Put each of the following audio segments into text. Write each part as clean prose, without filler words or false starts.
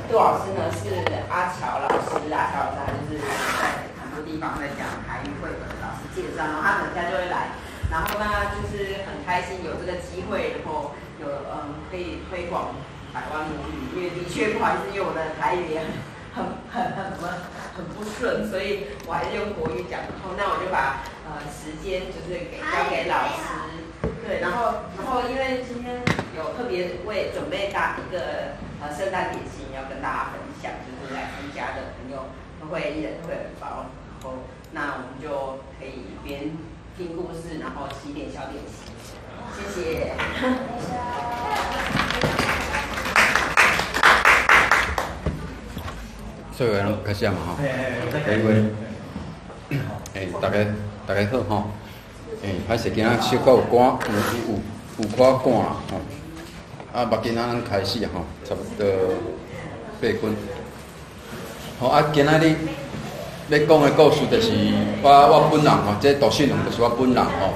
杜老师呢是阿乔老师，阿乔老师他就是在很多地方在讲台语绘本的老师介绍，然后他等下就会来，然后呢就是很开心有这个机会，然后有可以推广台湾母语，因为的确不好意思，因为我的台语也很不顺，所以我还是用国语讲。然后那我就把时间就是交给老师，对，然后因为今天有特别为准备一个圣诞点心要跟大家分享，就是来参加的朋友都会一人会很包，然后那我们就可以一边听故事，然后吃一点小点心，谢谢。所以咱开始嘛吼，第一位，大家好吼，歹势今仔小可有赶，有快赶啦吼，目今仔咱开始吼，差不多8分。好今仔日要讲的故事就是我本人吼，这读信用就是我本人吼。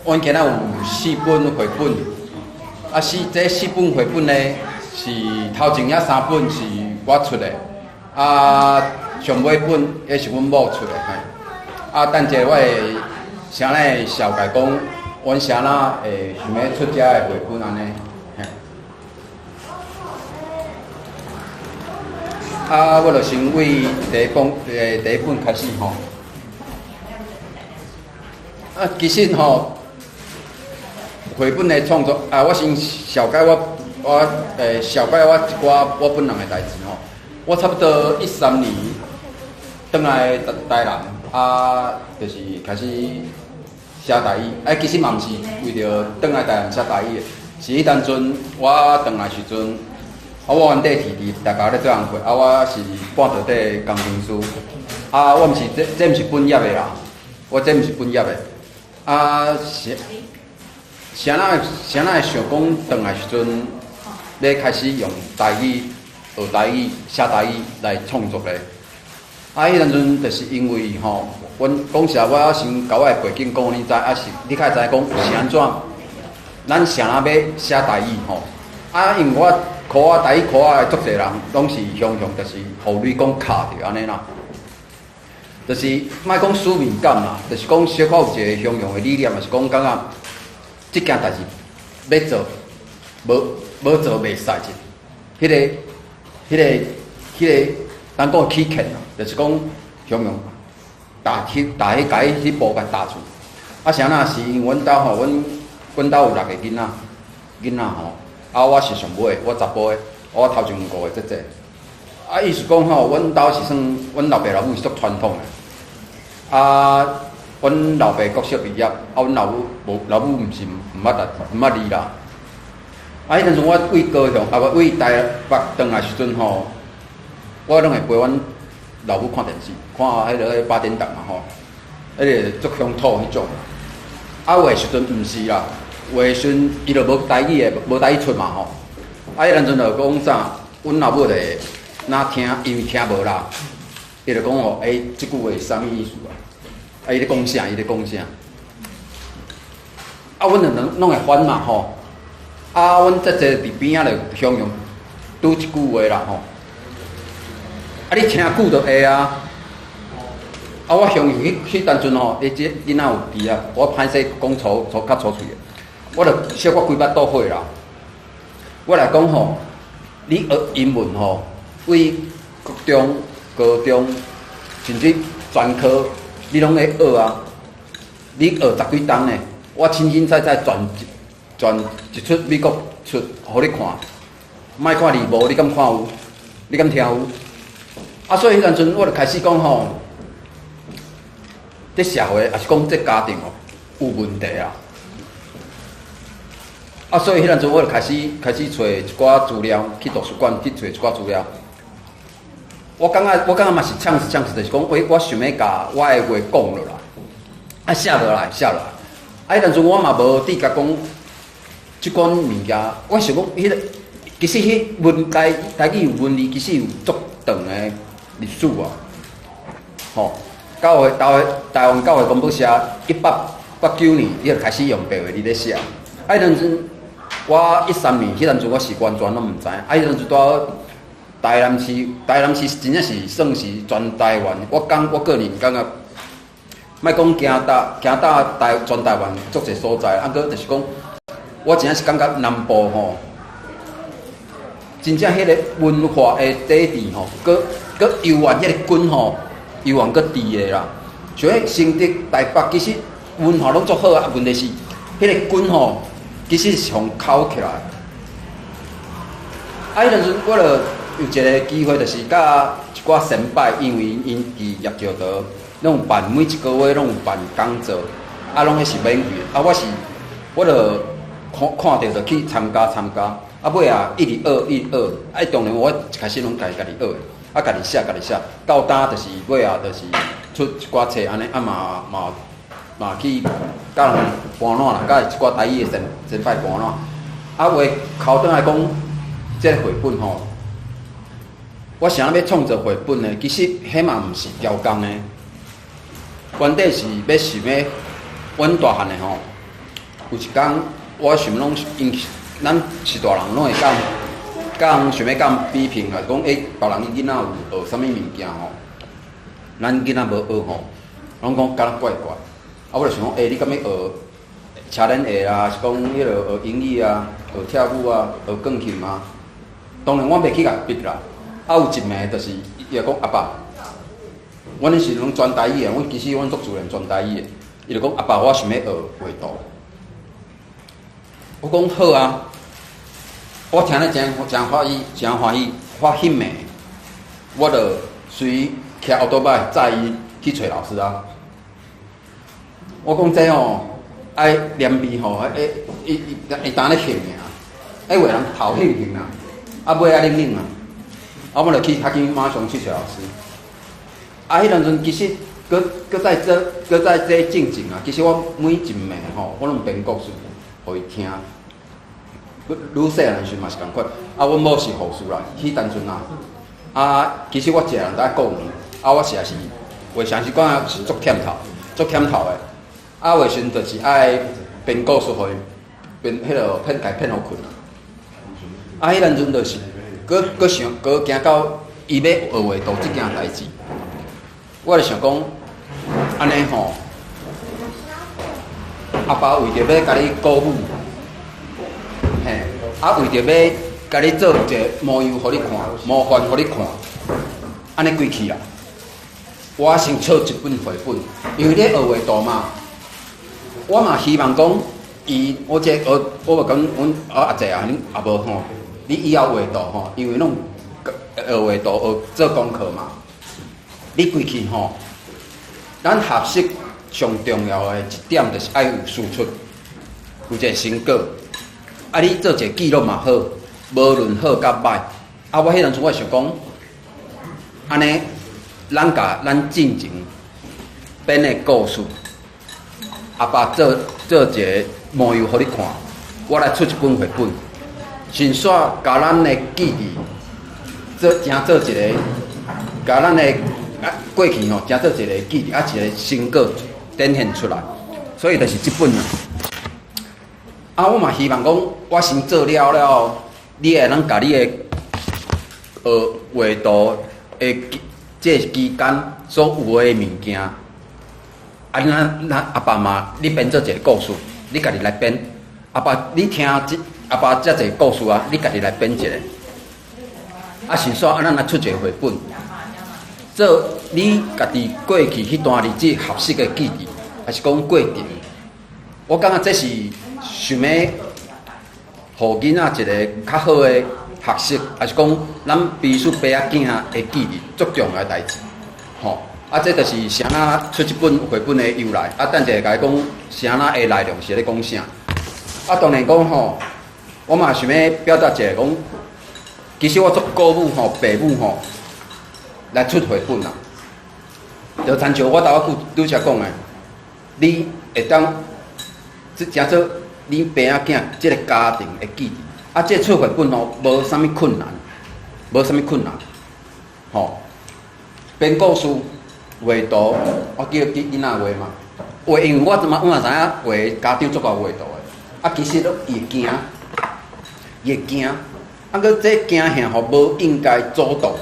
阮今仔有4本绘本，这4本绘本呢。是头前遐3本是我出的，上尾本也是阮某出的，等者我会啥呢小解讲，阮啥哪会想要出遮的绘本安尼，我就先为第一本开始吼，其实吼，绘本的创作我先小解小解我一寡我本人的代志吼。我差不多13年转来台南，就是开始写台语。其实嘛毋是为着转来台南写台语的，是迄当阵我转来时阵，我原底伫台北咧做工课，我是半导体工程师。我毋是这毋是本业的啦，我这毋是本业的。啥哪会想讲转来时阵？要开始用台语、学台语、写台语来创作咧。迄当阵就是因为吼，阮讲实我先甲我的背景讲你知，是你较会知讲是安怎？咱啥人要写台语吼？因为我台语科的足侪人拢是常常就是互你讲卡着安尼啦。就是莫讲使命感啦，就是讲小可有一个常用的理念，就是讲感觉即件代志要做，无做袂使者，迄个，咱讲起欠啊，就是讲常用打迄甲迄步甲打出。啥哪是因为阮兜吼，阮兜有6个囡仔吼，我是上尾，我查甫的，我头前5个这。意思讲吼，阮兜是算阮老爸老母是足传统的。阮老爸国小毕业，阮老母毋是毋捌字啦。迄阵阵我为高雄，为台北转来时阵吼，我拢会陪阮老母看电视，看迄个8点档嘛吼，迄个足乡土迄种。有诶时阵毋是啦，有诶时阵伊就无台语出嘛吼。迄阵阵就讲啥，阮老母就会哪听，因为听无啦，伊就讲吼，即句话是啥物意思啊？伊咧讲啥？阮就拢会翻嘛吼。阮这坐伫边仔就常用拄一句话啦吼。你听久就会啊。我常用迄当阵吼，即囡仔有字啊，我歹势讲粗较粗嘴的，我就小可几巴肚火啦。我来讲吼，你学英文吼，为国中、高中，甚至专科，你拢会学啊。你学10几档呢，我清清楚楚转一出美国出，互你看，莫看字幕，你敢看有？你敢听有？所以迄阵阵我就开始讲吼，这社会也是讲这家庭哦有问题啊。所以迄阵阵我就开始找一寡资料，去图书馆去找一寡资料。我感觉嘛是呛死，就是讲，我想要甲我的话讲落来，写落来。迄阵阵我嘛无直觉讲。即款物件，我想讲，其实台语有文字，其实有足长的历史啊。吼，台湾教育公报社1889年，伊就开始用白话字咧写。迄阵阵，我13年，迄阵时我是完全拢毋知，迄阵时住台南市，真正是算是全台湾。我个人感觉，莫讲行到全台湾足侪所在，啊，搁就是讲，我真正是感觉南部吼，真正迄个文化的底蕴吼，搁游玩迄个根吼，游玩搁伫的啦。像迄承德、台北，其实文化拢足好啊，问题是迄个根吼，其实是从口起来。啊，迄阵时我著有一个机会，就是甲一寡先辈，因为因伫业就道，拢有办每一个月拢有办讲座，啊，拢迄是免费。啊，我著看到就去参加，啊尾啊一直学，啊当然我一开始拢家己学的，啊家己写，到呾就是尾啊就是出一寡册安尼，啊嘛去甲人搬烂啦，甲一寡台语的先辈搬烂，啊话考倒来讲，即个绘本吼。我想要创作绘本呢，其实迄嘛毋是雕工的，原底是要想要，阮大汉的吼，有一天我想拢因咱是大人拢会讲想要讲比拼啊，讲别人囡仔有学啥物物件吼，咱囡仔无学吼，拢讲敢若怪怪，啊我就想讲，你敢要学车轮鞋啊，是讲迄落学英语啊，学跳舞啊，学钢琴啊，当然我袂去甲逼啦。啊，有一暝就是伊就讲阿爸，阮是拢全台语的，其实阮足自然全台语的。伊就讲阿爸，我想要学画图。我讲好啊，我听了真欢喜，发兴的，我就随骑奥多摆载伊去找老师啊。我讲这吼，爱念笔吼，伊当咧翕尔，爱画人头翕啊，啊尾爱拎啊。啊，我就去较紧马上去找老师。啊，迄阵阵其实搁在这进前啊，其实我每一暝吼，我拢编故事互伊听。愈细汉时嘛是共款。啊，阮某是护士啦，迄阵阵啊。啊，其实我一个人在顾年，啊，我实在是画长时间是足忝头的。啊，画时就是爱编故事互伊，编迄落骗互困。啊，迄阵阵就是。搁行到伊要学画图即件代志，我就想讲，安尼吼，阿爸为着要甲你鼓舞，嘿，啊为着要甲你做一个模样互你看，模范互你看，安尼归去啦。我先抄一本绘本，因为你学画图嘛，我嘛希望讲，我嘛讲阮阿姐啊，恁也无吼。你以后画图吼，因为拢学画图学做功课嘛，你规去吼，咱学习上重要的一点就是爱有输出，有一个成果。啊，你做一个记录嘛好，无论好甲歹。啊，我迄阵时我想讲，安尼，咱进前编的故事，阿爸做一个模样互你看，我来出一本绘本。先煞甲咱的记忆做一个，甲咱的过去吼，真做一个记忆，一个成果展现出来。所以就是这本啦。啊，我嘛希望讲，我先做了，你会能甲你的画图的这期间所有的物件，啊，咱阿爸妈，你编做一个故事，你家己来编。阿爸，你听阿爸遮侪故事啊，你家己来编一个。啊，是说咱来出一个绘本，做你家己过去迄段日子合适的记忆，还是讲过程。我感觉这是想要，互囡仔一个较好的学习，还是讲咱彼此爸仔囝的记忆，足重要的代志。吼，啊，这就是啥啊出一本绘本的由来。啊，等者甲伊讲啥啊的内容是咧讲啥。啊，当然讲吼，我嘛想要表达一下讲，其实我足鼓舞吼，父母吼来出绘本啦。就参照我头仔拄则讲的，你会当真做你爸仔囝即个家庭的记忆。啊，这出绘本吼，无啥物困难，吼，编故事、画图，我叫囡仔画嘛。画，因为我嘛知影画家长足够画图的。啊，其实都会惊，伊会惊，啊，搁这惊吓吼无应该主动，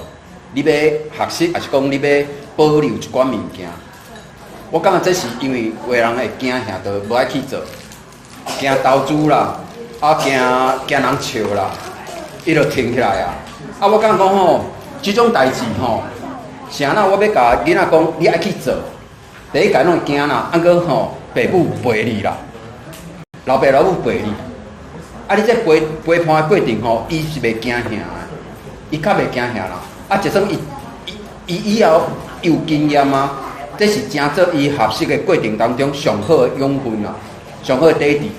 你要学习，还是讲你要保留一寡物件？我感觉这是因为有的人会惊吓，就无爱去做，惊投资啦，啊惊人笑啦，伊就停起来啊。啊，我感觉讲吼，即种代志吼，啥那我要甲囡仔讲，你爱去做，第一个拢会惊啦，啊搁吼爸母陪你啦，老爸老母陪你，啊你这陪伴的过程吼，伊是袂惊吓的，伊较袂惊吓啦。啊，就算伊以后有经验啊。这是正做伊学习的过程当中上好的养分啦，上好的底底。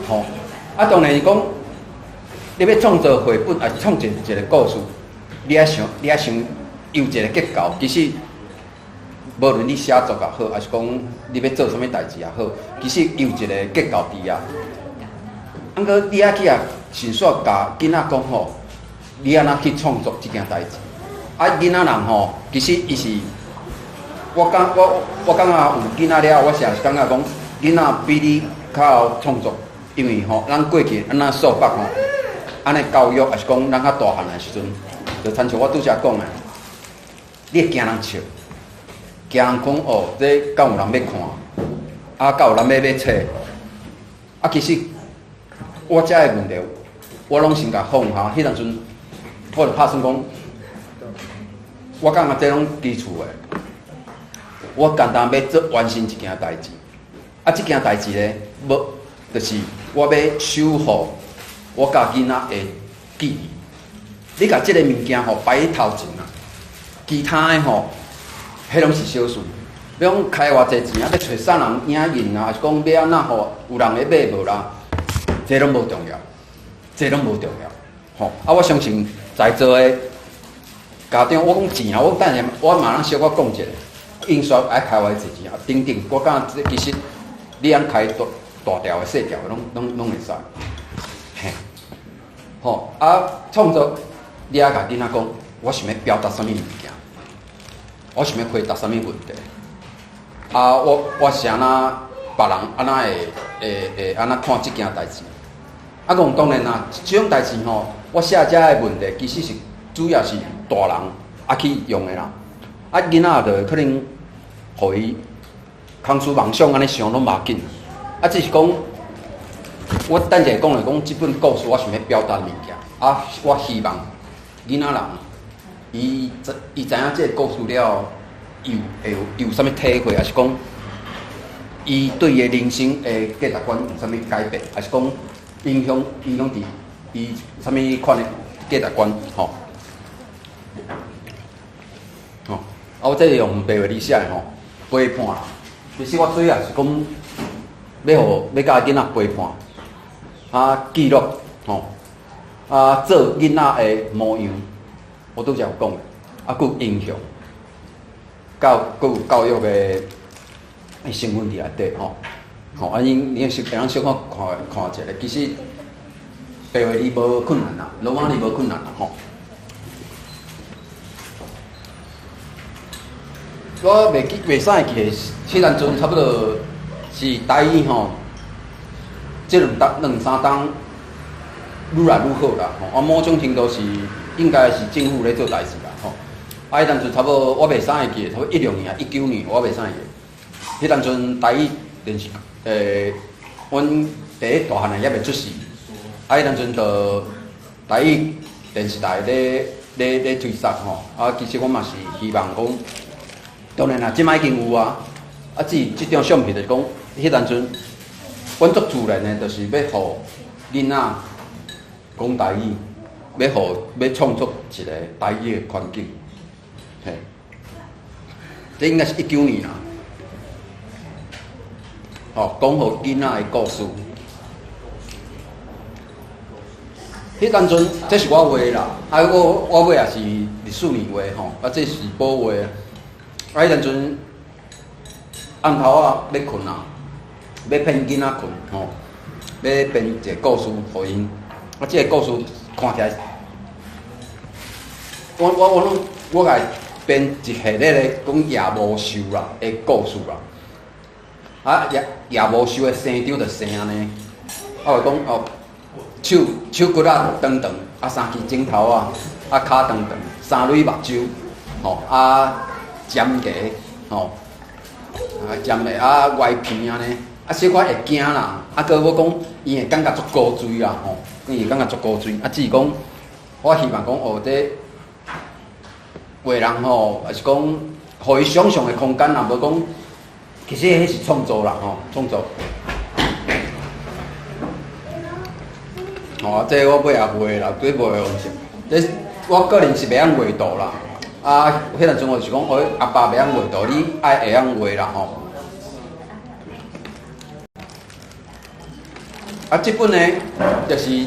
吼，啊，当然是讲，你要创作绘本，还是创一个故事，你要想有一个结构。其实，无论你写作也好，还是讲你要做啥物代志也好，其实有一个结构伫啊。啊，过你爱去迅速甲囡仔讲吼，你安怎去创作这件代志？啊，囡仔人吼，其实伊是。我感觉有囡仔了，我是感觉讲囡仔比你较有创作，因为吼，咱过去安那数北吼，安尼教育，还是讲咱较大汉的时阵，就亲像我拄则讲的，你会惊人笑，惊人讲哦，这敢有人要看，啊，敢有人要找，啊，其实我遮的问题，我拢先甲放下，迄阵阵，我就拍算讲，我感觉这拢基础的。我简单要做完成一件代志，啊，这件代志咧，无就是我要守护我甲囡仔的记忆。你甲这个物件吼摆喺头前啊，其他的吼，迄拢是小事。比如讲开偌济钱啊，要找啥人影印啊，还是讲要安怎吼，有人会买无啦，这拢无重要，这拢无重要。吼，啊，我相信在座的家长，我讲钱啊，我等下我马上小可讲一下。印刷爱开偌济钱啊，等等，我感觉其实你按开大条的、细条的，拢会使。嘿，吼啊，创作你爱甲囡仔讲，我想要表达什么物件，我想要回答什么问题。啊，我是安那别人安那会安那看这件代志。啊，当然啦，这种代志吼，我写遮的问题其实是主要是大人啊去用的啦。啊，囡仔就可能，互伊空思妄想安尼想拢无要紧。啊，只是讲，我等下讲来讲，这本故事我想要表达物件。啊，我希望囡仔人，伊知影这个故事了，会有啥物体会，还是讲，伊对伊人生的价值观有啥物改变，还是讲影响伫伊啥物款的价值观，吼。啊，我这用白话字写的吼，陪伴啦。其实我主要是讲，要教囡仔陪伴，啊记录吼，啊做囡仔的模样。我拄则有讲的，啊，佮有影响，佮有教育的成分伫内底吼。吼，啊，你小小看一下，其实白话字无困难啦，罗马字无困难啦吼。我袂使会记，迄阵阵差不多是台语吼，这两三档愈来愈好啦吼。啊，某种程度是应该是政府咧做代志啦吼。啊，迄阵阵差不多我袂使会记，差不多16年啊19年我袂使会记。迄阵阵台语电视阮第一大汉人也袂出世。啊，迄阵阵就台语电视台咧推送吼。啊，其实我嘛是希望讲。当然啦，即摆已经有啊，啊，只即种相片就是讲，迄阵阵，阮足自然的，就是要互囡仔讲台语，要创作一个台语的环境，嘿，这应该是19年啦，哦，讲互囡仔的故事，迄阵阵这是我画啦，啊，我画也是历史年画吼，啊，这是宝画。啊！迄阵阵暗头啊，要困啊，要骗囡仔困吼，要编一个故事互因。啊，这个故事看起来，我甲编一系列咧讲夜魔兽啦的故事啦。啊，夜魔兽的生长就生安尼。啊，我讲哦，手骨啊长长，啊三支指头啊，啊骹长长，三蕊目睭，吼啊尖牙，吼啊尖牙啊歪鼻安尼，啊小可会惊啦，啊搁要讲伊会感觉足高追啦，吼，伊会感觉足高追，啊只是讲我希望讲这画人吼，也是讲，互伊想象的空间，也无讲，其实迄是创作啦，吼，创作。哦，这我尾也画啦，对画的方式。这我个人是袂晓画图啦，啊，迄阵阵我是讲，我阿爸袂晓画图，你爱会晓画啦，吼。啊，这本呢，就是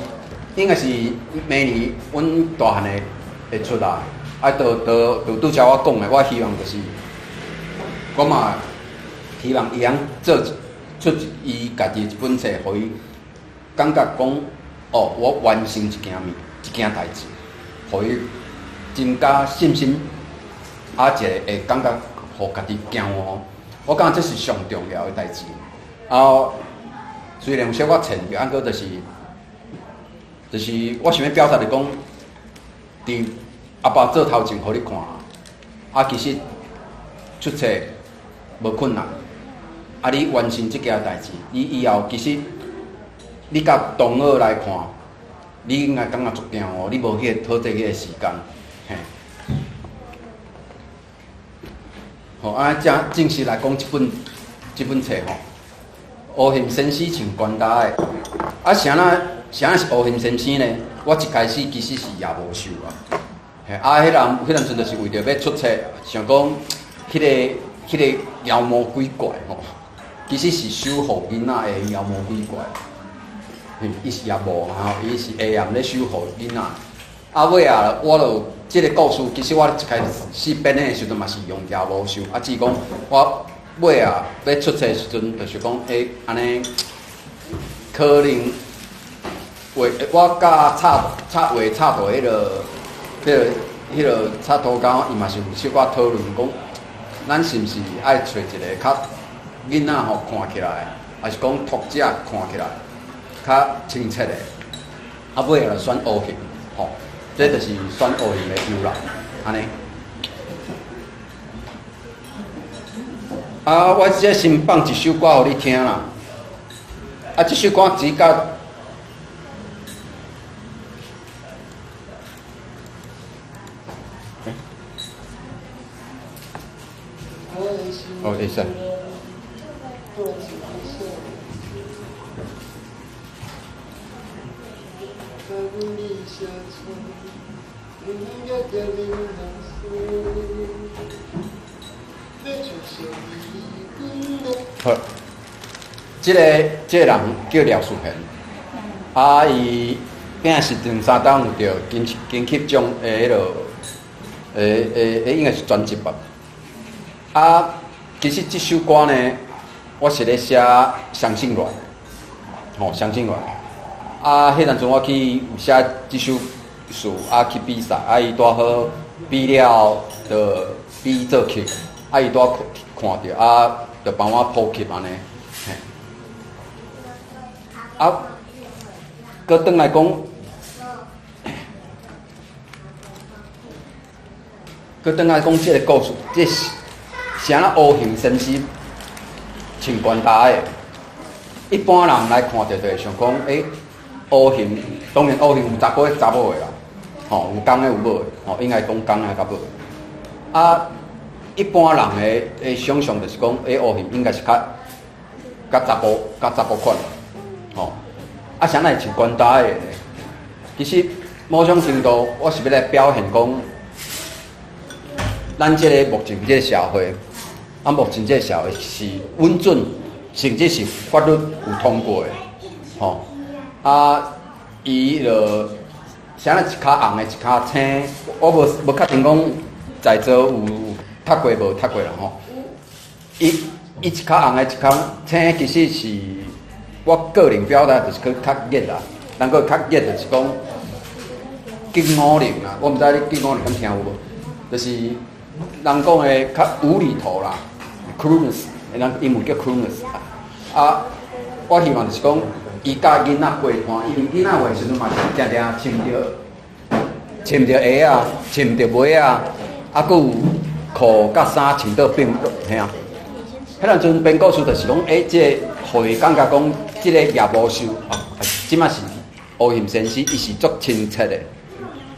应该是明年阮大汉的会出啦。啊，拄则我讲的，我希望就是，我嘛希望伊通做出伊家己一本册，互伊感觉讲，哦，我完成一件代志，互伊增加信心，啊，一个会感觉互家己骄傲。我感觉这是上重要的代志。啊，虽然有小可浅，啊，搁就是我想要表达的讲，伫阿爸做头前，互你看，啊，其实出册无困难，啊，你完成这件代志，你以后其实你甲同学来看，你应该感觉足惊哦，你无迄个讨这个时间，嘿。吼，啊，正式来讲，这本册吼，乌咸先生穿关搭的，啊，啥是乌咸先生呢？我一开始其实是也无想啊。啊，迄阵阵就是为着要出册，想讲迄个妖魔鬼怪吼，其实是守护囡仔的妖魔鬼怪。伊是也无吼，伊是下暗咧守护囡仔。啊尾啊，我就即个故事，其实我一开始编的时阵嘛是用妖魔修，啊只是讲我尾啊要出册的时阵，就是讲安尼可能我甲插图迄个插图家，伊嘛是有小可讨论讲，咱是毋是爱找一个较囡仔吼看起来，还是讲读者看起来较清澈的，啊尾就选乌咸，吼，这就是选乌咸的由来，安尼。啊，我即先放一首歌互你听啦，啊，这首歌只甲。哦，会使。好，这个人叫廖淑贤，啊，伊竟是两三档有着金曲奖的迄落，应该是专辑吧。啊，其实这首歌呢，我是咧写相信恋，吼，相信恋。啊，迄阵阵我去有写这首词，啊去比赛，啊伊拄好比了就比做曲，啊伊拄好看着，啊就帮我谱曲安尼，嘿。啊，搁转来讲，这个故事，这是。啥那乌咸先生穿关搭的，一般人来看着就会想讲，乌咸当然乌咸有查甫的查某的啦，吼有公的有某的，吼应该讲公的甲某的。啊，一般人的想象就是讲，乌咸应该是较查甫款，吼。啊，啥来穿关搭的呢？其实某种程度，我是要来表现讲，咱这个目前这个社会。啊，目前这个社会是稳准，甚至是法律有通过的，吼。啊，伊就啥一骹红的，一骹青，我无确定讲在座有读过无读过啦，吼。伊一骹红的，一骹青，其实是我个人表达就是较热啦，咱个较热就是讲金五零啦，我毋知你金五零敢听有无？就是人讲的较无厘头啦。crudeness， 人英文叫 crudeness 啊，我希望就是讲，伊甲囡仔陪伴，因为囡仔话时阵嘛是定定穿着鞋啊，穿着袜啊，啊，佫有裤甲衫穿到并嘿啊。迄阵阵编故事就是讲，即个互伊感觉讲，即个叶无修啊，即马是乌行先生，伊是足清澈的，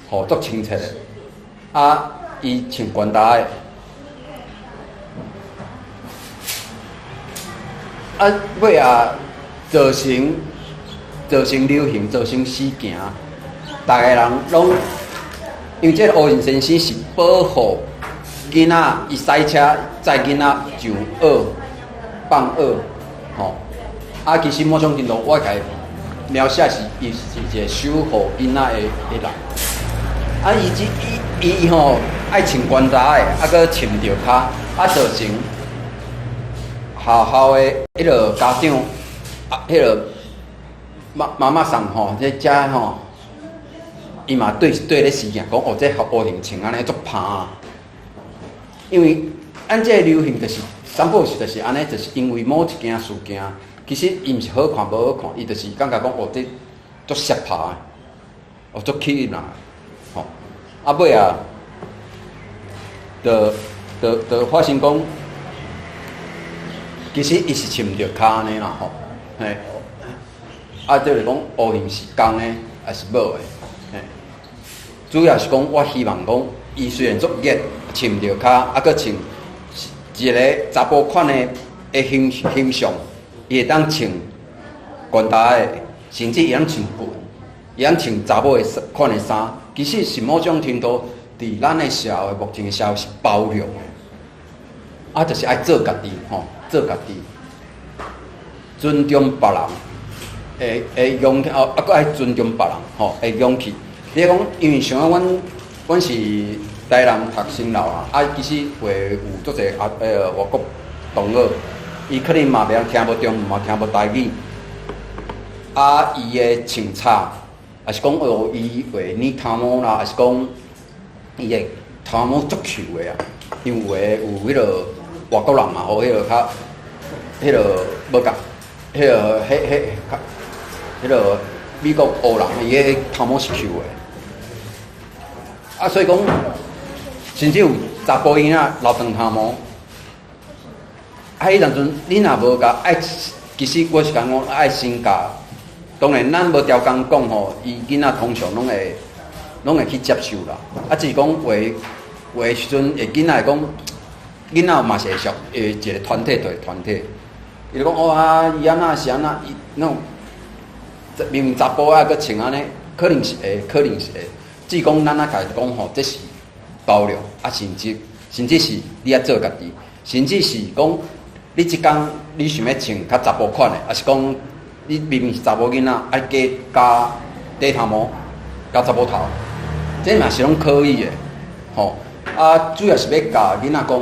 吼足清澈的。啊，伊穿管搭的，啊尾啊造成流行，造成死行，逐个人拢。因为这个乌云先生是保护囡仔，伊赛车载囡仔上蚵放蚵，吼。啊，其实某种程度，我甲描写是伊是一个守护囡仔的人。啊，伊吼爱穿管搭的，啊，搁穿着骹，啊，造成校的迄落家长啊，迄落妈妈桑吼，这遮吼。伊嘛对咧事件讲，这乌行穿安尼足歹啊！因为咱这流行就是三不是就是安尼，就是因为某一件事件，其实伊毋是好看无好看，伊就是感觉讲这足适拍的，足吸引人，吼。啊尾啊，就发生讲，其实伊是穿着骹安尼啦，吼，嘿。啊，就是讲乌行是公的还是母的？主要是讲，我希望讲，伊虽然足热，穿着骹，啊，搁穿一个查甫款的形象，伊会当穿管搭的，甚至会当穿裙，会当穿查某的款的衫。其实是某种程度，伫咱的社会，目前的社会是包容的，啊，就是爱做家己，吼，做家己，尊重别人，会勇气，啊，搁爱尊重别人，吼，会勇气。你讲，因为像阮是台南读新楼啊，其实会有足侪外国同学，伊可能嘛袂晓听无中文，嘛听无台语，啊，伊的穿插，还是讲伊会染头毛啦，还是讲伊的头毛足球的啊，因为有迄落外国人嘛，吼，迄落较，迄落无共，迄落迄落美国黑人，伊的头毛是球的。啊，所以讲，甚至有查甫囡仔留长头毛，迄阵阵你若无甲爱，其实我是讲爱先教。当然，咱无条件讲吼，伊囡仔通常拢会去接受啦。啊，只是讲话时阵，囡仔讲，囡仔嘛是会属一个团体对团体。伊就讲伊安那是安那，伊那种明明查甫搁穿安尼，可能是会，可能是会。只讲咱家己讲吼，这是包容啊，甚至是你要做家己，甚至是讲你即工你想要穿较查甫款的，还是讲你明明是查某囡仔，爱加短头毛，加查甫头，这嘛是拢可以的，吼。啊，主要是要教囡仔讲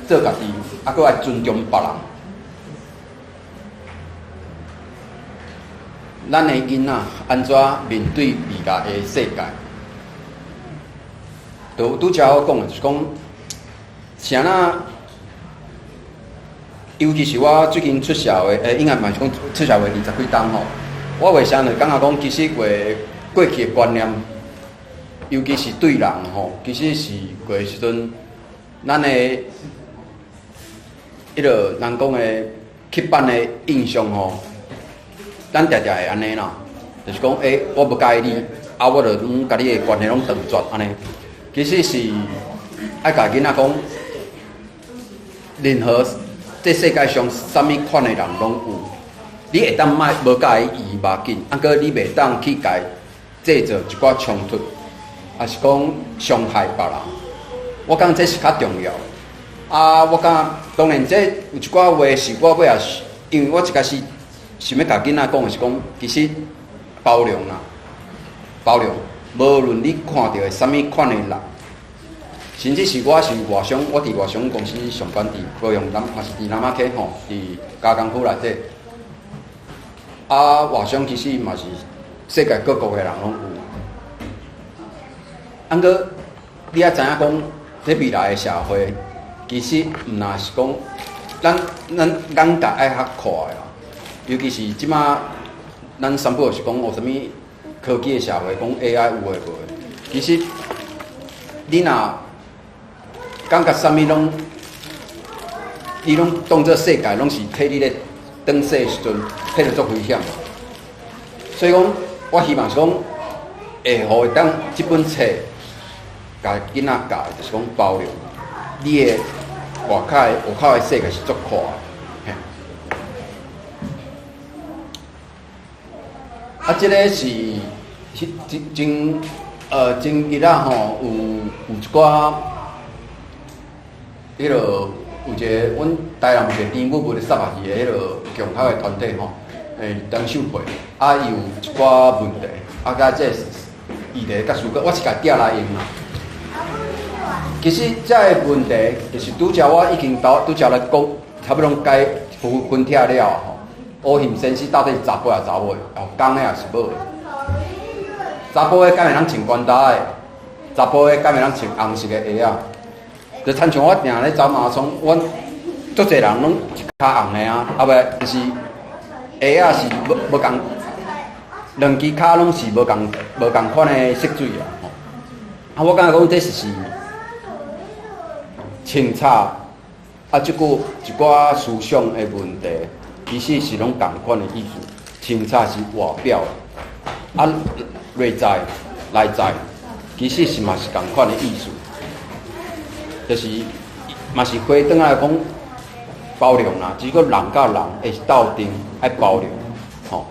做家己，啊，搁爱尊重别人。咱的囡仔安怎面对未来的世界？拄则我讲的就是讲，像那，尤其是我最近出社会，应该嘛是讲出社会20几冬吼，我为啥呢？感觉讲其实过去的观念，尤其是对人吼，其实是过时阵，咱的迄落人讲的刻板的印象吼，咱常常会安尼啦，就是讲我不介意你，啊，我就甲你的关系拢断绝安尼。其实是爱甲囡仔讲，任何这世界上啥物款的人拢有，你会当无介意无要紧，啊，搁你袂当去甲制造一寡冲突，还是讲伤害别人。我感觉这是较重要。啊，我感觉当然这有一寡话是我尾也是，因为我一开始想要甲囡仔讲的是讲，其实包容啦，包容。无论你看到的啥物款的人，甚至是我是外商，我伫外商公司上班，伫高雄嘛是伫南马溪吼，伫加工区内底。啊，外商其实嘛是世界各国的人拢有。啊，搁你也知影讲，在未来的社会，其实毋若是讲，咱眼界爱较宽啦，尤其是即马咱三宝是讲有啥物科技的社会，讲 AI 有诶无诶。其实你若感觉啥物拢，你拢当作世界拢是替你咧转世的时阵，迄着足危险。所以讲，我希望是讲，会互当即本册，甲囡仔教，就是讲包容你的外口的世界是足阔的。啊，即个是前日仔吼，有一寡迄落有一个阮台南有一个甜母的撒下去的迄落强口的团体吼，当秀会，啊，伊有一寡问题，啊，甲这议题甲思考，我是甲调来用啦。其实这个问题就是拄则我已经拄则来讲，差不多解分拆了吼。乌杏先生到底是查甫还是查某的？哦，公的还是某的？查甫的敢会通穿管搭的？查甫的敢会通穿红色的鞋啊？就亲像我定咧走马拉松，阮足侪人拢一骹红的啊，后尾就是鞋啊是无共，两支骹拢是无共款的色水啊。啊，我感觉讲这是清查啊，即个一寡思想的问题。其实是拢同款的意思，清查是外表的，啊内在其实是嘛是同款的意思，就是嘛是回转来讲包容啦，只个人甲人会斗阵爱包容，吼、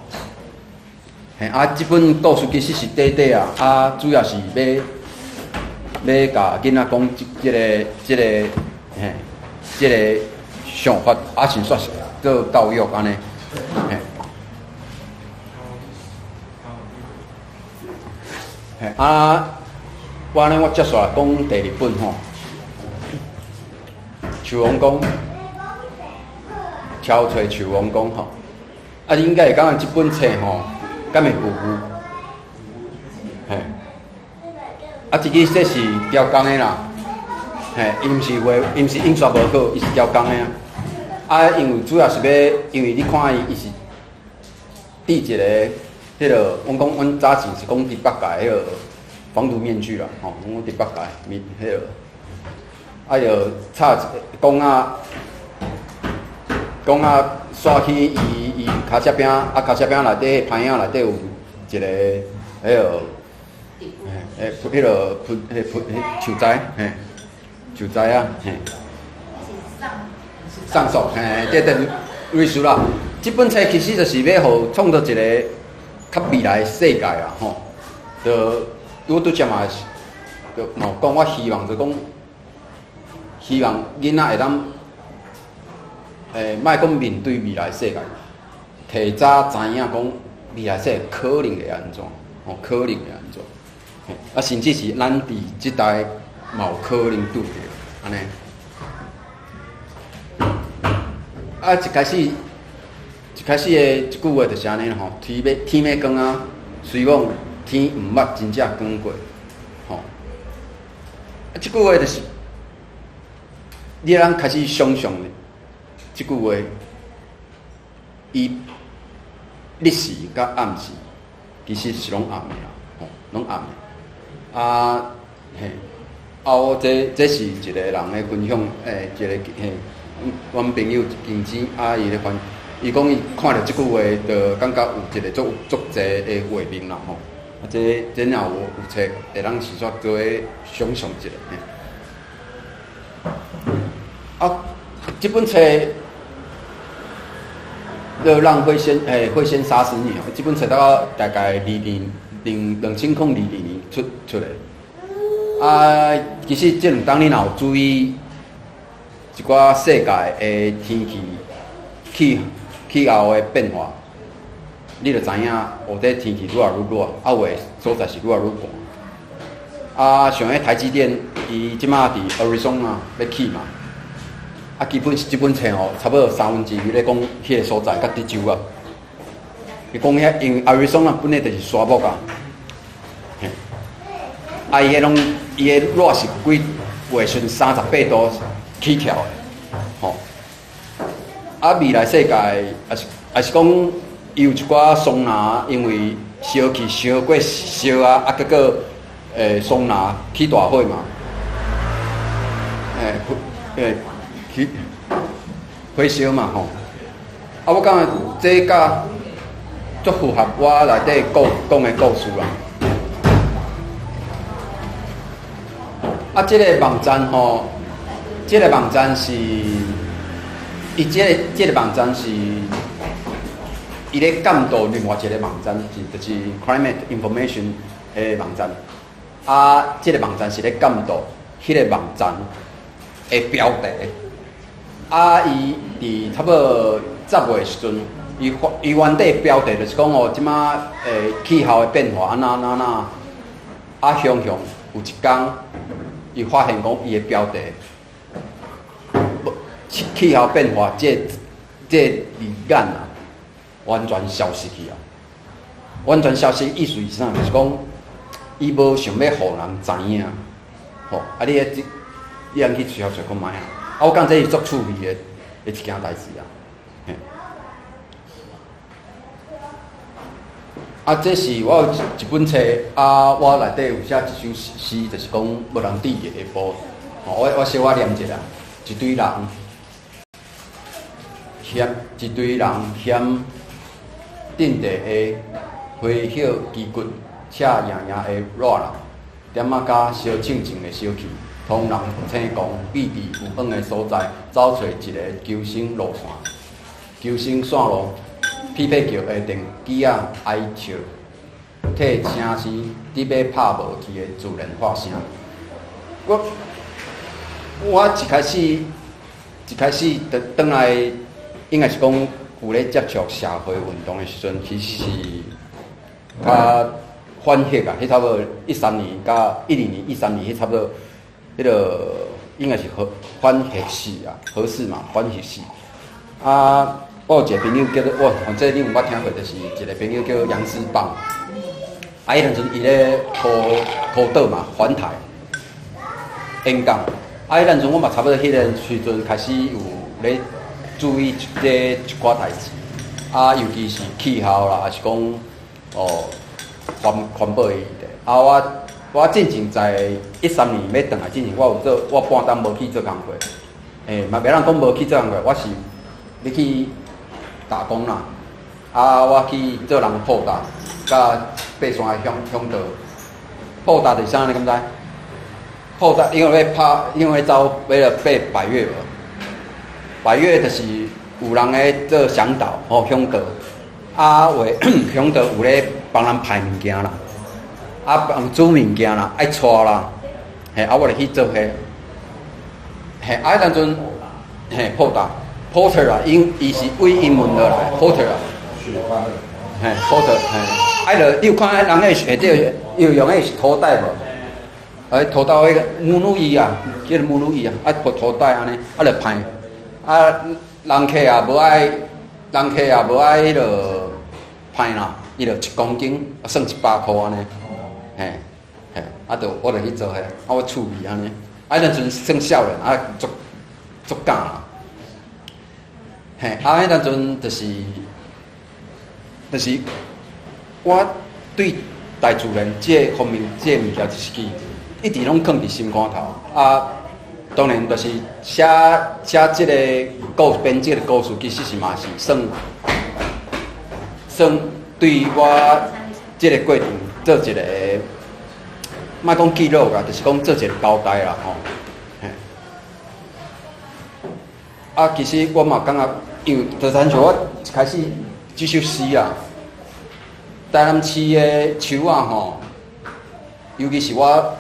嘿啊，即本故事其实是短短啊，啊主要是要甲囡仔讲即个想法，啊是说是。做教育安尼，啊，我接下来讲第二本吼，树王公，憔悴树王公吼，啊，你应该会感觉即本册吼，敢会糊糊，嘿，啊，这个这是雕工的啦，嘿，伊毋是印刷无好，伊是雕工的啊。啊，因为主要是要，因为你看伊是戴一个迄落，阮早前是讲伫北界迄落防毒面具啦，吼，阮伫北界面迄落，啊，就插讲刷去伊骹车柄，啊，骹车柄内底牌影内底有一个迄落，迄落树材，嘿，树材啊，嘿。上诉，这等类似啦。这本册其实就是要互创造一个较未来的世界啊，吼。就我拄则嘛是，就讲我希望就讲，希望囡仔会当，莫讲面对未来世界，提早知影讲未来世界可能会安怎，吼，可能会安怎。啊，甚至是咱伫即代嘛有可能拄着，安尼。啊，一开始的一句话就是安尼吼，天要光啊，虽望天毋捌真正光过，吼。啊，即句话就是，你咱开始想象咧，即句话，伊日时甲暗时，其实是拢暗的啦，吼，拢暗的。啊，嘿，啊，这是一个人的分享，一个嘿。阮朋友金子啊，伊咧翻，伊讲伊看到即句话，就感觉有一个足济的画面啦吼。啊，这若有册会当是说做个想象一下。啊，即本册《让会先杀死你》哦，即本册大概2002年出来。啊，其实这两当你若有注意。一寡世界的天气候的变化，你就知影，后底天气愈来愈热，啊，有的所在是愈来愈寒。啊，像迄台积电，伊即马伫 Arizona 要起嘛，啊，基本是即本册吼，差不多2/3咧讲迄个所在甲伫州啊。伊讲遐因为 Arizona 本来就是沙漠啊，啊，伊迄热是几月份38度。起跳的，吼！啊，未来世界也是讲有一寡桑拿，因为烧气烧过烧啊，结果桑拿起大火嘛，起火烧嘛吼。啊，我感觉这甲足符合我内底讲的故事啦。啊，这个网站吼，这个网站是，伊这个网站是，伊咧监督另外一个网站，就是 Climate Information 的网站。啊，这个网站是咧监督迄个网站的标题。啊，伊伫差不多10月时阵，伊原底标题就是讲哦，即马气候的变化安那，啊，有一天。伊发现讲伊的标题，气候变化这字眼啊，完全消失去啊！完全消失，意思是啥？就是讲，伊无想要互人知影，吼！啊，你通去找看卖啊！啊，我讲这是足趣味的一件代志啊！嘿。啊，这是我有一本册，啊，我内底有写一首诗，就是讲无人知的下晡。我小可念一下，一堆人嫌阵地的花叶枝骨，赤硬的热人，点仔甲烧清净的小气，通人青光，秘伫有风的所在，找找一个求生路线，求生线路。匹配桥下定机仔哀笑，替城市伫要拍无去的自然发声。我一开始倒来，应该是讲有咧接触社会运动的时阵，其实是较反核啊。迄差不多13年甲12年、13年，迄差不多迄个应该是反核系啊，核四嘛，反核系啊。我有一个朋友叫做这你有捌听过，就是一个朋友叫杨思棒。啊，迄阵阵伊咧土岛嘛，环台演讲。啊，迄阵阵我嘛差不多迄个时阵开始有咧注意一寡代志。啊，尤其是气候啦，还是讲环保的议题。啊，我进前在13年要转来进前，我半当无去做工课。嘛袂当讲无去做工课，我是要去。打工啦，啊，我去做人布达，甲爬山的向导。布达是啥？你敢知？布达因为要走为了爬百岳无？百岳就是有人咧做向导向导，啊，为向导有咧帮人派物件啦，啊，帮煮物件啦，爱带啦，嘿，啊，我就去做迄，嘿，啊，迄阵嘿布达。porter 啊，伊是为英文而来 porter 啊，嘿 porter 嘿，啊着你有看人个下底有用个是土袋无？土袋迄个母乳衣啊，叫做母乳衣啊，啊土袋安尼，啊着派，啊人客也无爱迄落派啦，伊着1公斤算100块安尼，嘿，啊着我着去做迄，啊我趣味安尼，啊迄阵算少年，啊足敢啦。嘿，啊，迄当阵就是，我对大自然这方面这物件就是一直拢放伫心肝头。啊，当然就是写这个编这个故事，其实是嘛是算对我这个过程做一个，莫讲记录啦，就是讲做一个交代啦吼。嘿，啊，其实我嘛感觉。因为就亲像我一开始这首诗啊，台南市的树啊吼，尤其是我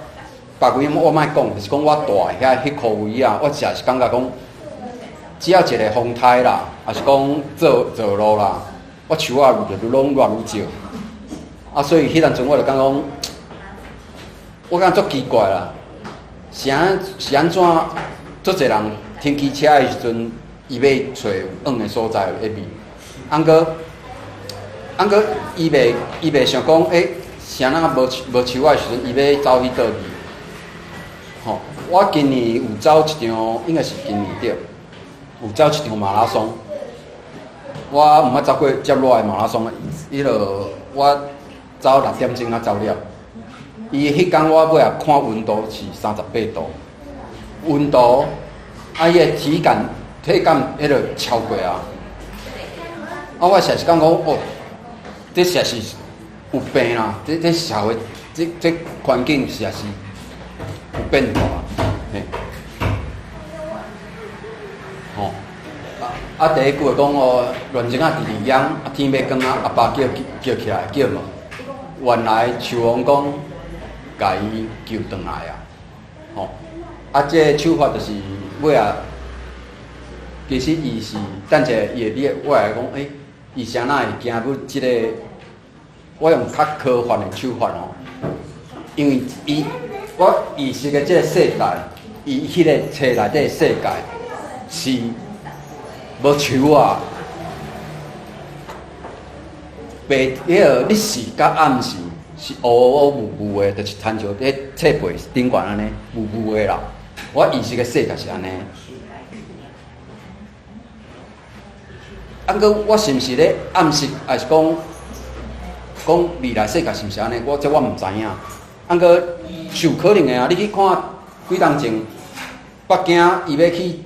别位我莫讲，就是讲我住迄块位啊，我实是感觉讲，只要一个风台啦，还是讲做路啦，我树啊就拢愈来愈少。啊，所以迄阵阵我就感觉，我感觉足奇怪啦，是安怎？足侪人停机车的时阵。伊要找有黄的所在迄味，安哥伊袂想讲，啥人无树啊时阵，伊要走去倒位。吼，我今年有走一场，应该是今年对，有走一场马拉松。我毋捌走过接落来马拉松，迄落我走6点钟啊走了。伊迄天我尾啊看温度是38度，温度啊伊个体感迄落超过啊。啊我实在是感觉哦，这实在是有病啦！这社会这环境实在是有变化啊。嘿，吼。啊，第一句讲哦，乱情啊，弟养，啊天要光啊，阿爸叫起来叫嘛。原来树王讲，甲伊救回来啊，吼！啊，这手法就是尾啊，其实伊是等者伊会我来讲，伊啥哪会行入即个？我用较科幻的手法吼，因为我意识的即个世界，伊迄个册内底世界是。无树啊，白迄个日时甲暗时是乌乌雾雾的，就是参照伫册背顶悬安尼雾雾的啦。我意识的世界是安尼。啊，佮我是毋是咧暗示，还是讲未来世界是毋是安尼？我毋知影。啊，佮是有可能的啊！你去看几当前，北京伊要去。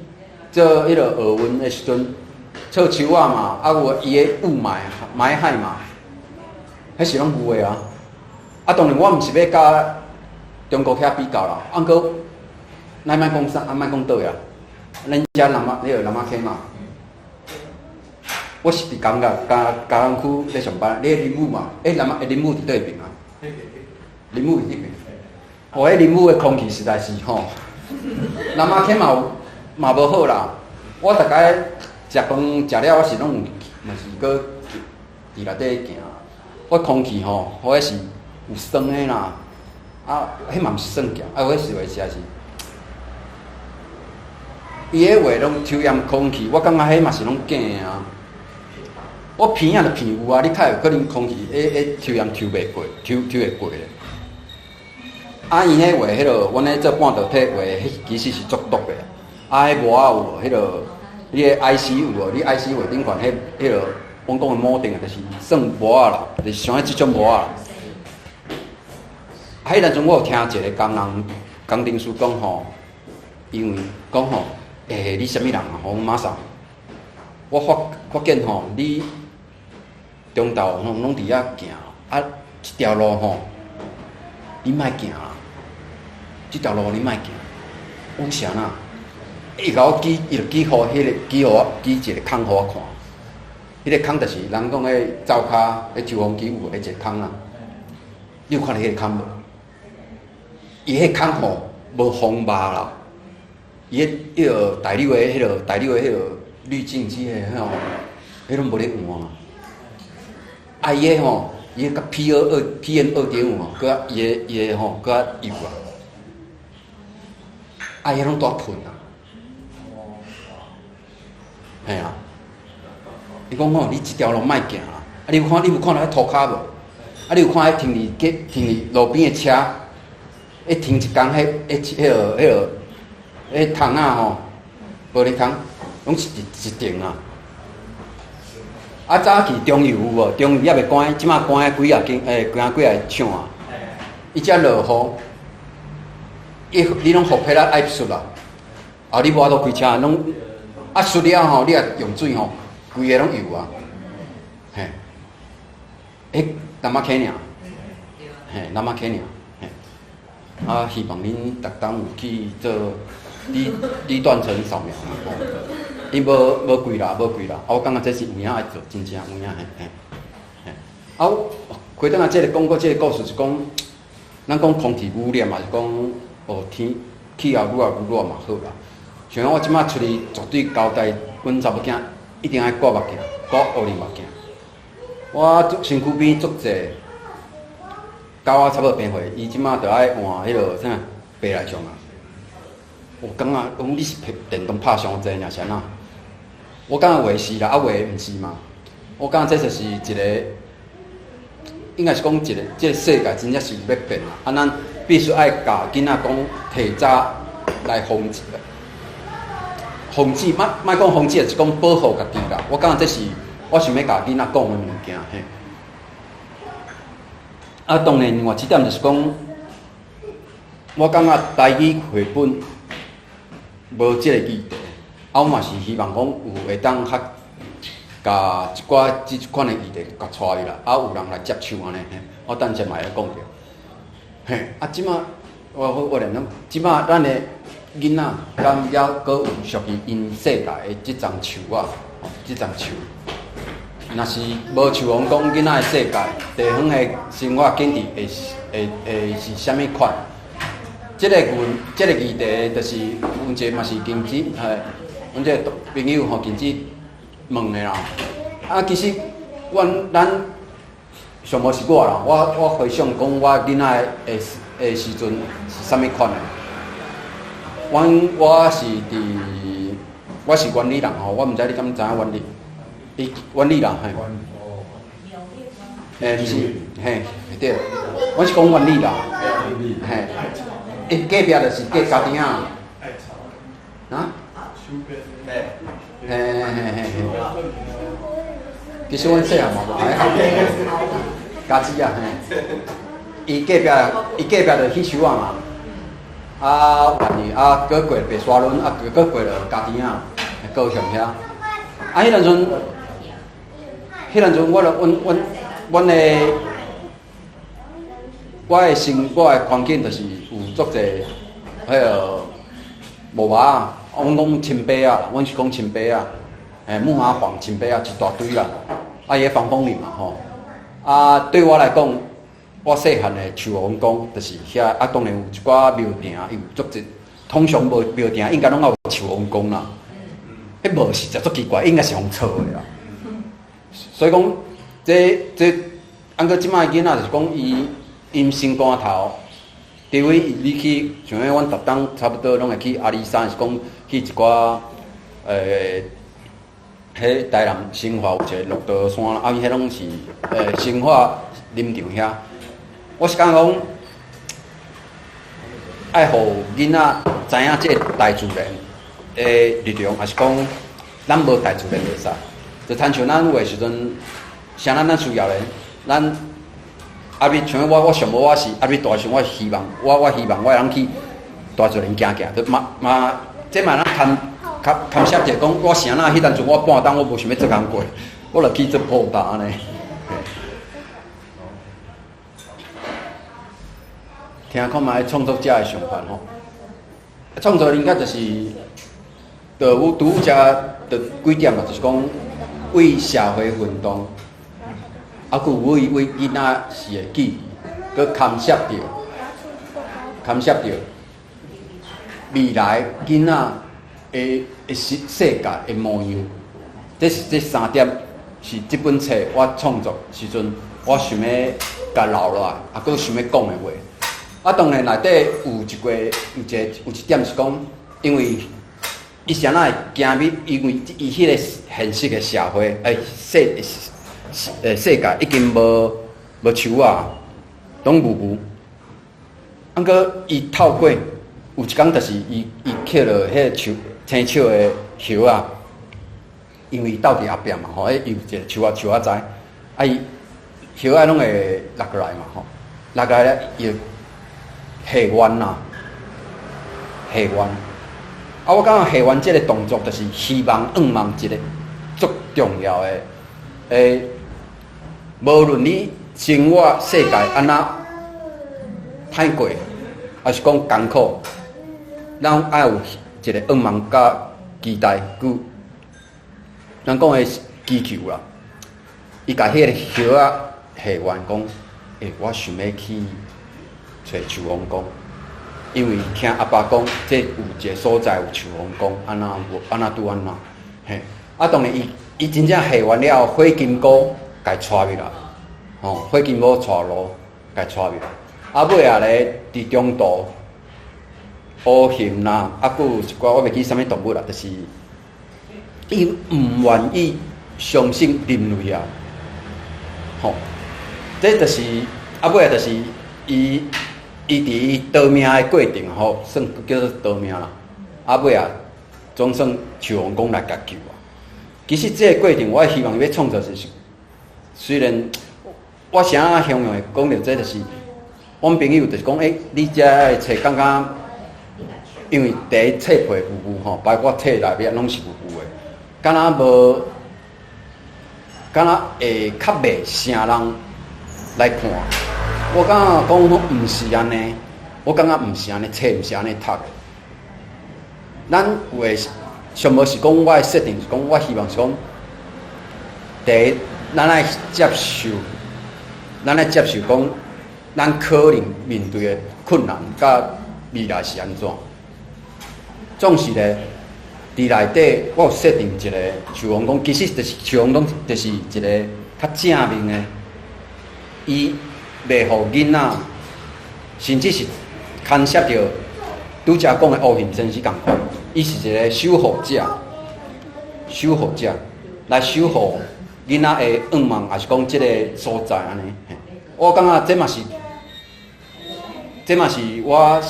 做迄个学运的时阵，臭树啊嘛，啊有伊个雾霾害嘛，迄是拢有诶啊。啊，当然我毋是要甲中国遐比较啦，啊过，咱莫讲啥，莫讲倒呀。咱遮南马溪嘛，我是伫港甲嘉南区咧上班，你林武嘛？林武伫对面啊？林武伫对面。哦，迄林武的空气实在是吼，南马溪嘛有。嘛无好啦！我逐摆食饭食了，我是拢有，嘛是搁伫内底行。我空气吼，迄是有酸的啦，啊，迄嘛毋是算强，啊，迄是话实在是，伊迄话拢抽烟空气，我感觉迄嘛是拢假的啊。我鼻仔就鼻有啊，你较有可能空气抽烟抽袂过，抽会过咧。啊，伊迄话迄落，阮咧做半导体话，迄其实是足毒的。啊，迄膜啊有迄落，你个 IC 有无？你 IC 话顶悬迄落，阮讲的铆定就是算膜啊啦，就是像迄即种膜啊。迄当阵我有听一个工程师讲吼，因为讲吼，你啥物人啊？吼，马上，我发现吼，你中昼拢伫遐行，啊，一条路吼，你莫行啦，即条路你莫行，为啥呐？伊甲我伊就举互迄个举一个空互我看，迄个空就是人讲迄灶骹迄抽风机有迄一个空啊，你有看到迄个空无？伊迄空吼无风肉啦，伊迄个大柳的迄个滤镜机的迄拢无咧换啊。啊伊迄吼，伊迄甲 PM2.5吼，佮伊个吼佮油啊，啊伊拢大喷啊。嘿啊！伊讲吼，你即条路莫行啦！啊，你有看到迄涂骹无？啊，你有看迄停伫路边的车，停一工迄桶啊吼，玻璃桶，拢是一定啊！啊，早期中油有无？中油也未关，即马关几啊厂啊！伊只落雨，你拢互批啦爱出啦！啊，你无法度开车拢。啊，输了吼，你也用水吼，规个拢油啊，嘿，南马溪尔，南马溪尔，啊，希望恁逐当有去做李断层扫描嘛，伊无贵啦，我感觉这是有影爱做，真正有影嘿。啊，回转来即个讲过即个故事是讲，咱讲空气污染嘛，是讲天气也愈来愈热嘛，好啦。像我即摆出去，绝对交代阮查某囝一定爱挂目镜，挂乌面目镜。我身躯边足济，交我差不多变岁，伊即摆着爱换迄落啥白内障啊。我感觉讲你是电动拍伤济尔是安那？我感觉话是啦，啊话毋是嘛。我感觉这就是一个，应该是讲即个世界真正是要变啦。啊，咱必须爱教囡仔讲提早来防止。莫讲防止，是讲保护家己啦。我感觉这是我想要甲囡仔讲的物件嘿。啊，当然另外一点就是讲，我感觉台语绘本无即个议题，啊，我嘛是希望讲有会当较甲一寡即款的议题甲带入来，啊，有人来接手安尼嘿。我等下嘛会讲着。嘿，啊，即马我连即马咱的囡仔敢还阁有属于因世界的即丛树啊，即丛树。若是无像王讲囡仔的世界，地方的生活景致会是啥物款？即个议题就是阮这嘛是近子，嘿，阮这个朋友吼近子问的啦。啊，其实咱上无是我啦，我回想讲我囡仔的时阵是啥物款的？我是原理人吼，我毋知你敢知影原理？原理人嘿。毋是，嘿，对，我是讲原理人，嘿，伊隔壁就是隔家庭啊。啊？嘿。其实阮细汉嘛无爱学家己啊，嘿。伊隔壁就去树啊嘛，啊，完哩啊，过白沙仑，啊，过了家庭啊，高雄遐。啊，迄阵我的环境就是有足侪迄个无麻啊，阮讲青白啊，阮是讲青白啊，木麻黄青白啊一大堆啦，啊伊个防风林嘛吼，啊对我来讲，我细汉的树王宫就是遐，啊当然有一寡庙埕有足侪，通常无庙埕应该拢有树王宫啦，迄无是实足奇怪，应该是互错的啦。所以讲，这，按个即摆囡仔就是讲，因心肝头，除非你去，像阮逐当差不多拢会去阿里山，是讲去一寡迄台南新化有一个鹿刀山，啊，伊迄拢是新化林场遐。我是感觉讲，爱互囡仔知影这大自然的力量，还是讲咱无大自然袂使。就亲像咱有诶时阵，啥咱需要咧，咱阿咪像我上无我是阿咪大时，我希望我希望我会通去大自然行行，就这嘛咱堪写者讲，我啥那迄阵阵我半当我无想要做工过，我就去做布达安尼。听看卖创作者诶想法吼，创作应该就是，就有拄则就几点嘛，就是讲。为社会运动，啊，佮为囡仔是会记忆，佮牵涉着未来囡仔的世界的模样。这三点是这本册我创作时阵，我想要甲留落来，啊，佮想要讲的话。啊，当然内底有一点是讲，因为。伊啥那会惊咪？因为伊迄个现实的社会，世界已经无树啊，拢雾。啊，搁伊透过有一工，就是伊捡落迄个青树的叶啊，因为伊斗伫后壁嘛，吼，迄有一个树仔栽，啊伊叶啊拢会落过来嘛，吼，落过来咧又下弯呐，下弯。啊，我感觉下完这个动作，就是希望一个足重要的，无论你生活世界安怎歹过，还是讲艰苦，咱爱有一个甲期待，咱讲的祈求啦。伊甲迄个叶啊下完讲，我想要去找树王公。因为听阿爸讲，这有一个所在有树王宫，安那拄安那，嘿，啊当然伊真正下完了，火金菇甲伊带入来，吼，火金菇带路甲伊带入来，啊尾啊咧伫中途，乌熊啦，啊佫有一寡我袂记啥物动物啦，就是伊毋愿意相信人类啊，吼，这就是啊尾啊就是伊伫伊逃命的过程吼，算叫做逃命啦。啊尾啊，总算树王公来甲救啊。其实这个过程，我希望要创造就是，虽然我啥形容的讲到这就是，我朋友就是讲，你遮的册感觉，因为第一册皮糊糊吼，包括册内面拢是糊糊的，敢若无，敢若会较袂啥人来看。我感觉讲毋是安尼，我感觉毋是安尼，册毋是安尼读的。咱有诶。上无是讲，我诶设定是讲，我希望是讲，第一，咱爱接受讲，咱可能面对诶困难，甲未来是安怎？总是咧，伫内底我有设定一个，像讲讲，其实就是像讲，就是一个较正面诶，伊袂互囡仔，甚至是牵涉到拄则讲诶乌形真是共款。伊是一个守护者来守护囡仔的愿望，也是讲即个所在安尼。我感觉这嘛是我，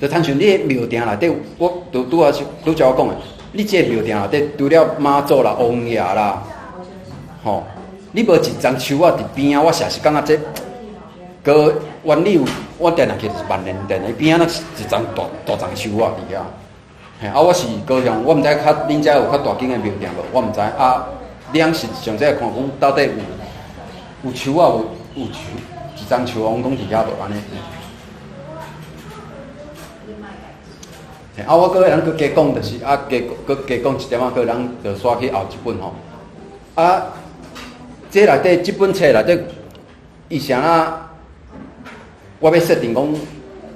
就亲像你的庙埕内底，我拄则我讲的，你即个庙埕内底除了妈祖啦、王爷啦，吼，你无一丛树仔伫边仔，我实是感觉这个原理有，我定来去是万年殿的边仔，那是一丛大丛树仔伫遐。我是高雄，我毋知较恁遮有较大间的庙埕无，我毋知你讲是上这看讲到底有树啊，有树，一丛树王讲伫遐无安尼。我个人佮加讲就是加讲一点个人就刷去后一本吼。这内底这本册内底，伊啥啊？我要设定讲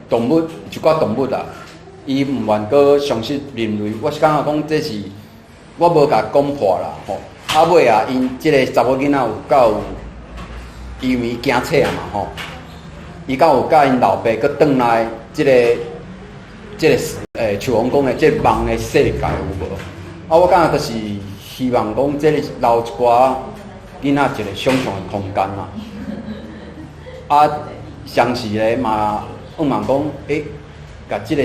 动物一寡动物啊。伊毋愿阁相信人类，我是感觉讲这是我无甲讲破啦吼。尾啊，因即个查某囡仔有够因为惊册啊嘛吼，伊敢有甲因老爸阁转来即个像王讲的即个梦的世界有无？我感觉就是希望讲即个留一寡囡仔一个想象的空间啦。相时咧嘛，往望讲甲即个。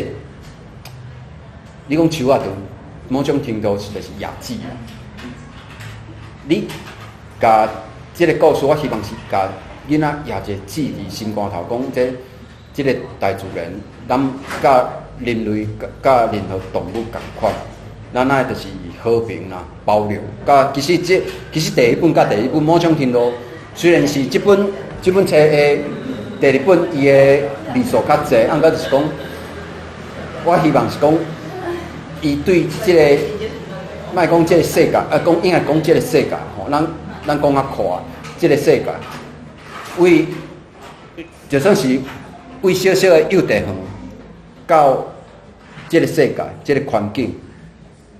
你讲树仔，就某种程度是就是压制啊。你甲即个故事，我希望是甲囡仔也一个志伫心肝头，讲即个大自然，咱甲人类甲任何动物共款，咱爱就是和平啦、包容。甲其实第一本甲第二本某种程度，虽然是这本册的第二本，伊的字数较济，过就是讲，我希望是讲。伊对即个，莫讲即个世界，应该讲即个世界吼，咱讲较宽，即个世界，就算是为小小的幼稚园到即个世界，即个环境，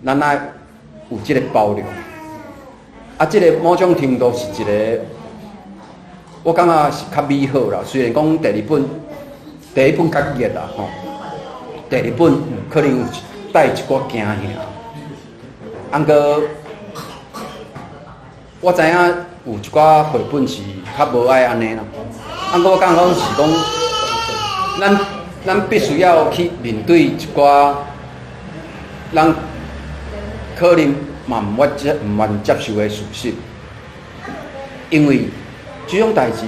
咱爱有即个包容。即个某种程度是一个，我感觉是较美好啦。虽然讲第一本较热啦吼，第二本可能有。带一寡惊吓，过我知影有一寡绘本是较无爱安尼啦。过我感觉是讲，咱必须要去面对一寡咱可能嘛毋愿接受的事实，因为这种代志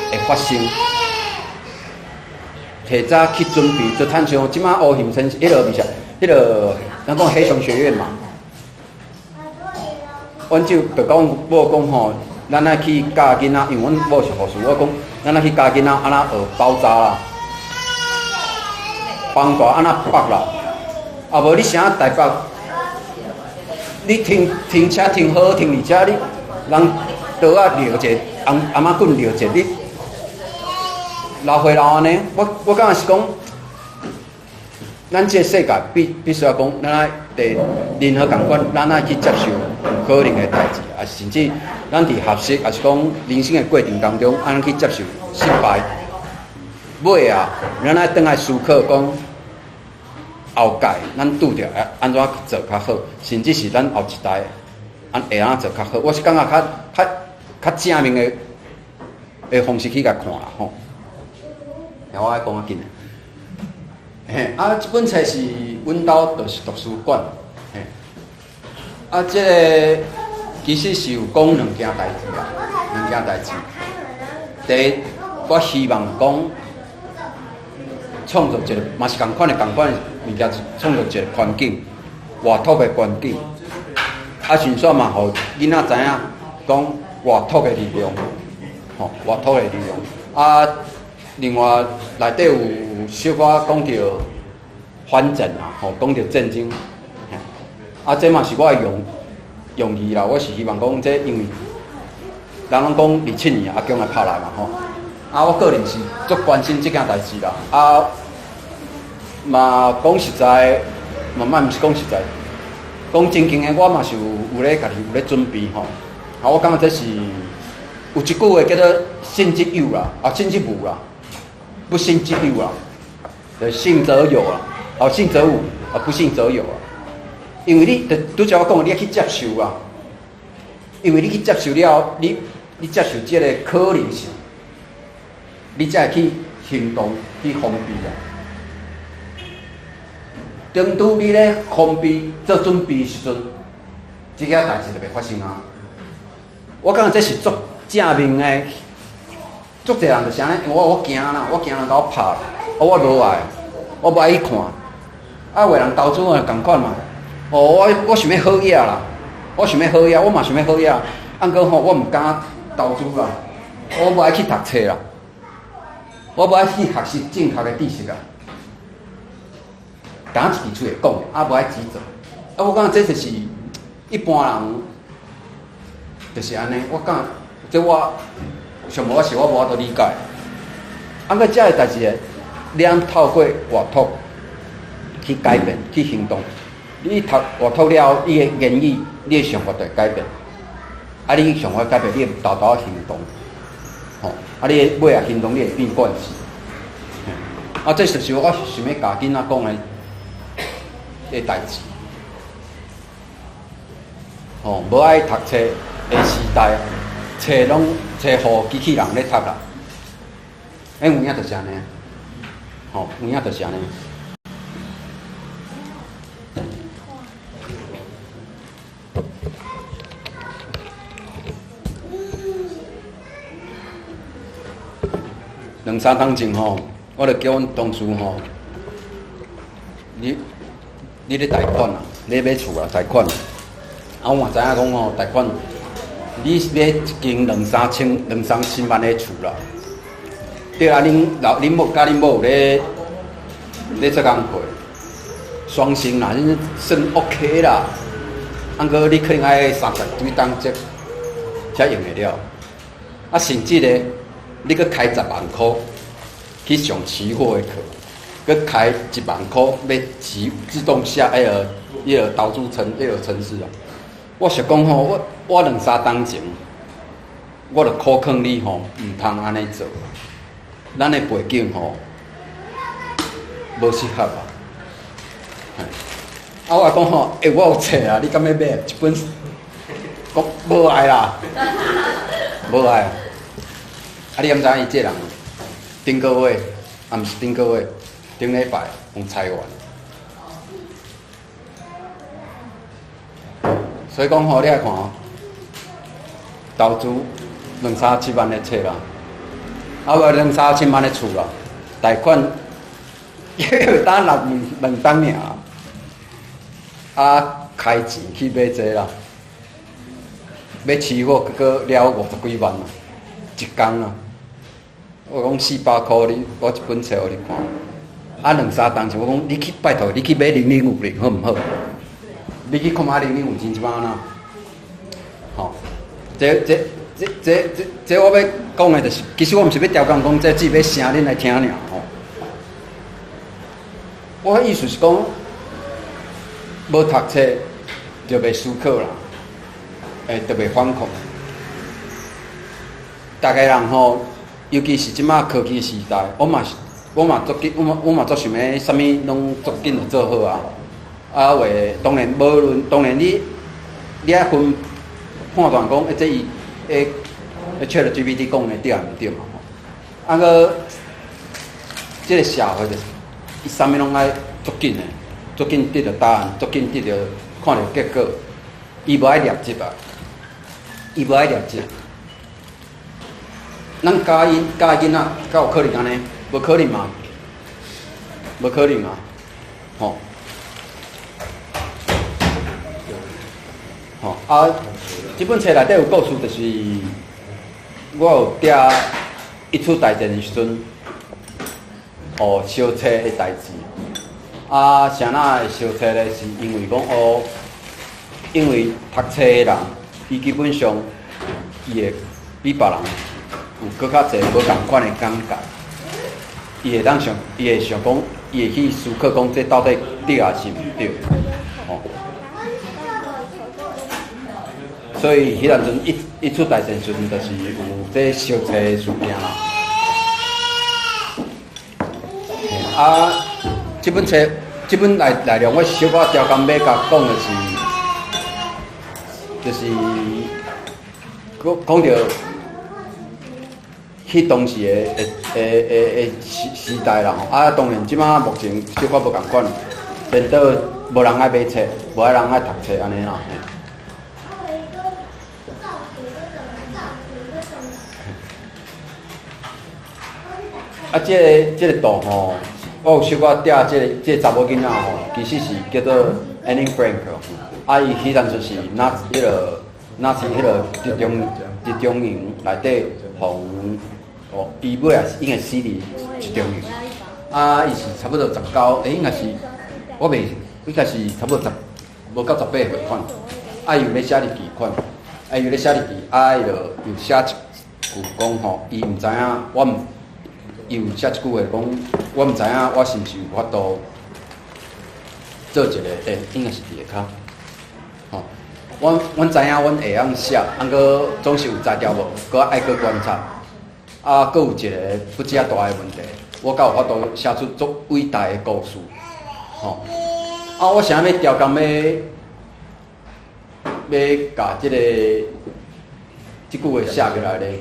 会发生。提早去准备，就亲像即马乌行生迄落是啥？迄落咱讲黑熊学院嘛。阮就讲我讲吼，咱爱去教囡仔，因为阮某是护士，我讲咱爱去教囡仔安那学包扎啦，帮大安那绑啦。无你啥台北，你停车停好停，而且你人倒啊撩者，阿妈棍撩者你。老岁老安尼，我感觉是讲，咱这个世界必须要讲，咱爱伫任何共款，咱爱去接受可能的代志，啊，甚至咱伫学习，也是讲人生的过程当中，安去接受失败。尾啊，咱爱转来思考讲，后届咱拄着安怎做较好，甚至是咱后一代会安做较好。我是感觉较正面的方式去甲看啦吼。我爱讲较紧诶，这本册是阮兜就是图书馆，啊，即个其实是有讲两件代志啊，两件代志。第一，我希望讲创造一个，嘛是共款的物件，创造一个环境，外托的环境。啊，顺续嘛，互囡仔知影讲外托的力量，吼，外托的力量。啊，另外内底有小可讲到反战啊，吼，讲到战争。啊，这嘛是我的用意啦。我是希望讲这，因为人拢讲27年阿强来拍来嘛，吼。啊，我个人是足关心这件代志啦。啊，嘛讲实在，嘛毋是讲实在。讲真经的，我嘛是有咧家己有咧准备吼。啊，我感觉这是有一句话叫做“信则有”啦，啊，信则无啦，不信则有啦，信则有啦，啊，信则无，啊，不信则有啊。因为你，拄则我讲，你要去接受啊。因为你去接受了，你接受这个可能性，你才会去行动去封闭啊。当拄你咧封闭做准备的时阵，这件代志就袂发生啊。我感觉这是足正面的，足侪人就是安尼，我惊啦，我惊人甲我拍啦，我无爱，我无爱去看。啊，有个人投资也共款嘛。哦，我想要好野啦，我想要好野，我嘛想要好野。按过吼，我毋敢投资啦，我无爱去读册啦，我无爱去学习正确的知识啦。敢一支嘴讲，啊无爱指责。啊，我感觉这就是一般人，就是安尼。我感觉这我上无是我无法度理解。啊，个遮个代志，你通透过外托去改变、去行动。你外托了，你的言语、你的想法就会改变。啊，你想法改变，你会豆豆行动。吼，啊，你尾啊行动，你会变惯势。啊，这就是我想要甲囡仔讲的。代志，吼，无爱读册的时代，册拢互机器人咧读啦。有影就是安尼，吼，有影就是安尼。2-3天前吼，我著叫阮同事吼，你咧贷款啊？你买厝啊？贷款啊？啊，我嘛知影讲吼，贷款，你买一间2-3千万的厝啦。对啊，恁某甲恁某咧做工课，双薪啦，恁算 OK 啦。啊，过你可能爱30几档才用得了。啊，甚至咧，你搁开10万块去上期货的课。佮开1万块要自动下迄个投资程式啊！我是讲吼，我2-3天前，我著苦劝你吼，毋通安尼做。咱的背景吼，无适合啊。啊，我讲吼，我有册啊，你敢要买一本？讲无爱啦，无爱。啊，你敢知影伊这人？顶个月，啊，毋是顶个月。顶礼拜用裁员，所以讲吼，你来看哦，投资2-3千万的册啦，啊无2-3千万的厝啦，贷款要打两档尔，啊开钱去买这啦，买期货搁了50几万啦，一工啦，我讲400块，我一本册互你看。啊，2-3天前我讲，你去拜托，你去买0050好毋好？你去看下0050即摆安怎？吼，这我要讲的就是，其实我毋是要调讲这只要声恁来听尔吼。我意思是讲，无读册就袂思考啦，就袂反抗。大家人吼，尤其是即摆科技时代，我嘛足紧，我嘛足想要，啥物拢足紧就做好啊！啊，话当然无论，当然你爱分判断讲，这伊ChatGPT 讲的对啊毋对嘛？啊个，这个社会就是，伊啥物拢爱足紧的，足紧得到答案，足紧得到看到结果。伊无爱练习啊，伊无爱练习。咱教囡仔，敢有可能安尼？无可能嘛？无可能啊！吼、吼、啊！这本册内底有故事，就是我有写一出大战的时阵，烧车的代志。啊，啥那会烧车咧？是因为讲因为读册的人，伊基本上伊会比别人有搁较侪无同款的感觉。伊会想讲，伊会去思考讲，这到底对还是毋对？吼、所以迄阵一出大战时阵，就是有这烧车的事件啦。啊，这本内容，我小可条工要甲讲的是，就是讲到迄当时的时代啦。啊，当然即马目前小可无共款，颠倒无人爱买册，无爱人爱读册安尼啦。啊，这个图吼，我有小可写这个查某囡仔吼，其实是叫做 Anne Frank 啊，伊迄阵就是拿迄个集中营内底互伊尾也是应该死伫集中营。啊，伊是差不多19，应该是应该是差不多无到18岁款。啊，伊有咧写日记款，啊，有咧写日记，啊，伊就有写一句讲吼，伊毋知影伊有写一句话讲，我毋知影我是毋是有法度做一个应该是伫下骹。吼，阮知影阮会晓写，啊，搁总是有才调无，搁爱搁观察，啊，搁有一个不遮大的问题，我敢有法度写出足伟大的故事。吼，啊，我想要调工要甲即句话写起来咧。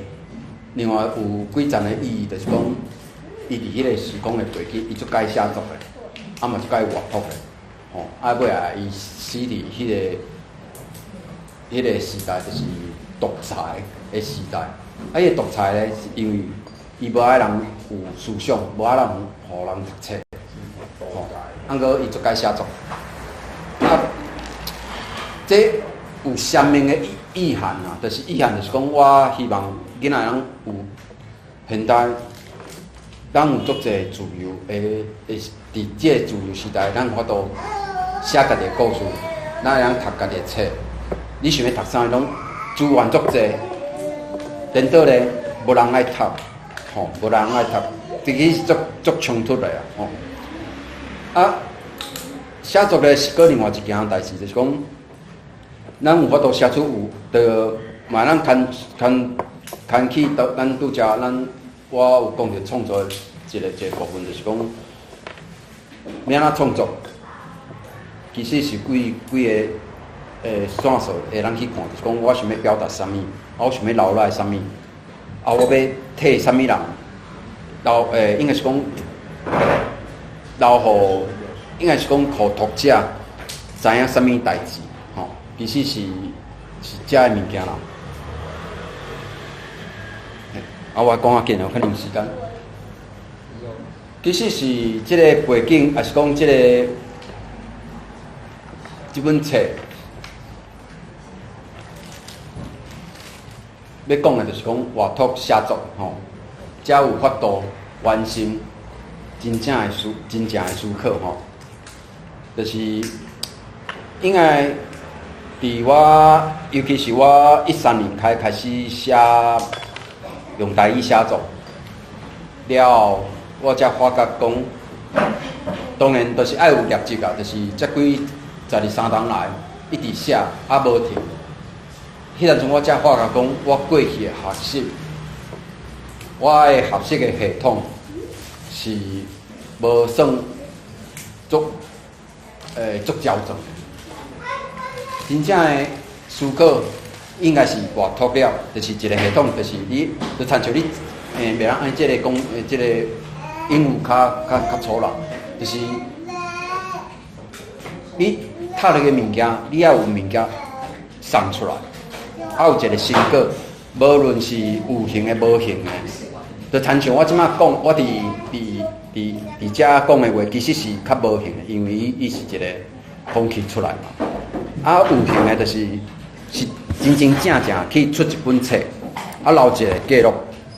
另外有几层的意义，就是讲，伊伫迄个时光的过去，伊足该写作的，啊嘛足该活泼的，吼，啊尾啊伊死伫迄个时代，就是独裁的时代。啊，迄个独裁咧，是因为伊无爱人有思想，无爱人互人读册，吼，啊搁伊足该写作。啊，这有鲜明的意涵啊，就是意涵就是讲，我希望囡仔人有现代，咱有足侪自由伫即个自由时代，咱有法度写家己的故事，咱会晓读家己的册。你想要读啥，拢资源足侪，颠倒咧无人爱读，吼，无人爱读，这个是足冲突的啊，吼。啊，写作咧是搁另外一件代志，就是讲，咱有法度写出有，就嘛咱牵起到咱拄则我有讲着创作一个部分，就是讲，要安怎创作，其实是几个线索会咱去看，就是讲我想要表达啥物，我想要留落来啥物，啊，我要替啥物人应该是讲留互，应该是讲互读者知影啥物代志，吼，其实是遮个物件啦。啊，我讲紧，有可能时间。其实是即个背景，也是讲即本册要讲的，就是讲活脱写作吼，才有法度完成真正的思考吼。就是应该伫我，尤其是我13年开始写。用台语写作了后，我才发觉讲，当然就是爱有业绩啊，就是这几12-13年来一直写啊无停。迄阵阵我才发觉讲，我过去的学习，我的学习的系统是无算足矫正，真正的思考。应该是活脱了，就是一个系统，就是你，就参照你，袂人按即个讲，即个英语较粗啦，就是你读了个物件，你要有物件，送出来。啊，有一个成果，无论是有形的、无形的，就亲像我即摆讲，我伫遮讲的话，其实是较无形的，因为伊是一个空气出来嘛。啊，有形的就是真真正正去出一本册，啊，留一个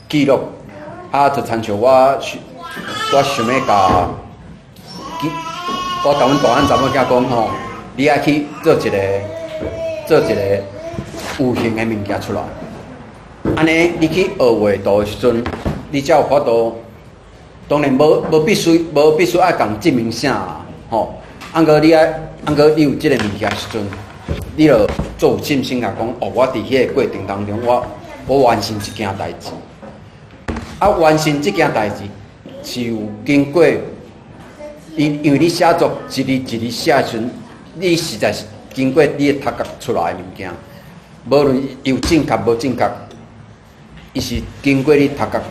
记录，啊，就亲像我想要甲阮大汉查某囝讲吼，你爱去做一个有形的物件出来。安尼，你去学画图的时阵，你才有法度。当然无必须爱共证明啥啦，吼。按个你有即个物件时阵，你就做有信心甲讲，哦，我伫迄个过程当中，我完成一件代志。啊，完成即件代志是有经过，因为你写作一日一日写时阵，你实在是经过你的头壳出来的物件，无论有正确无正确，伊是经过你头壳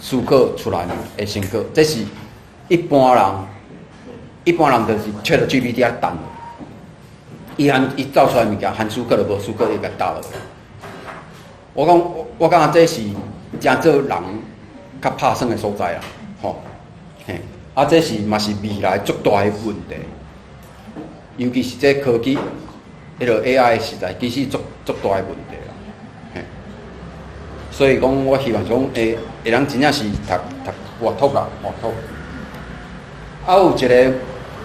思考出来的成果。这是一般人就是ChatGPT啊等，伊造出来物件含思考就无思考，伊甲倒落。我感觉这是真做人较拍算的所在啦，吼，嘿，啊，这是嘛是未来足大的问题，尤其是这科技，迄个 AI 的时代，其实足大的问题啦，嘿，所以讲，我希望讲，会人真正是读活读啦，活读。啊，有一个，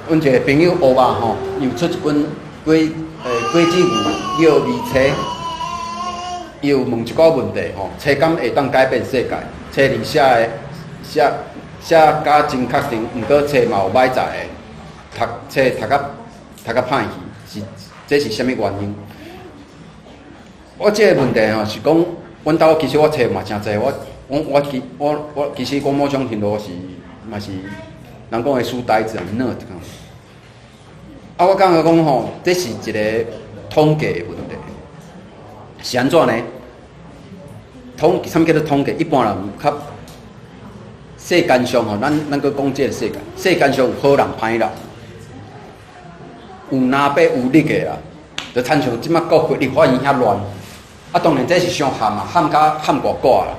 阮一个朋友欧巴吼，又出一本国际语叫字册。伊有问一个问题吼，册敢会当改变世界？册里写甲真确定，毋过册嘛有歹在的，册读甲歹去，这是啥物原因？我这个问题吼是讲，阮兜其实我册嘛真济，我其实我某种程度嘛是人讲的书呆子啊，nerd 啊，我感觉讲吼，这是一个统计的问题。是安怎呢？啥物叫做统计？一般人较世间上吼，咱搁讲这个世间上有好人歹人，有南北有日的啦。就亲像即摆国会立法院遐乱，啊，当然这是伤悍啊，悍外挂啦。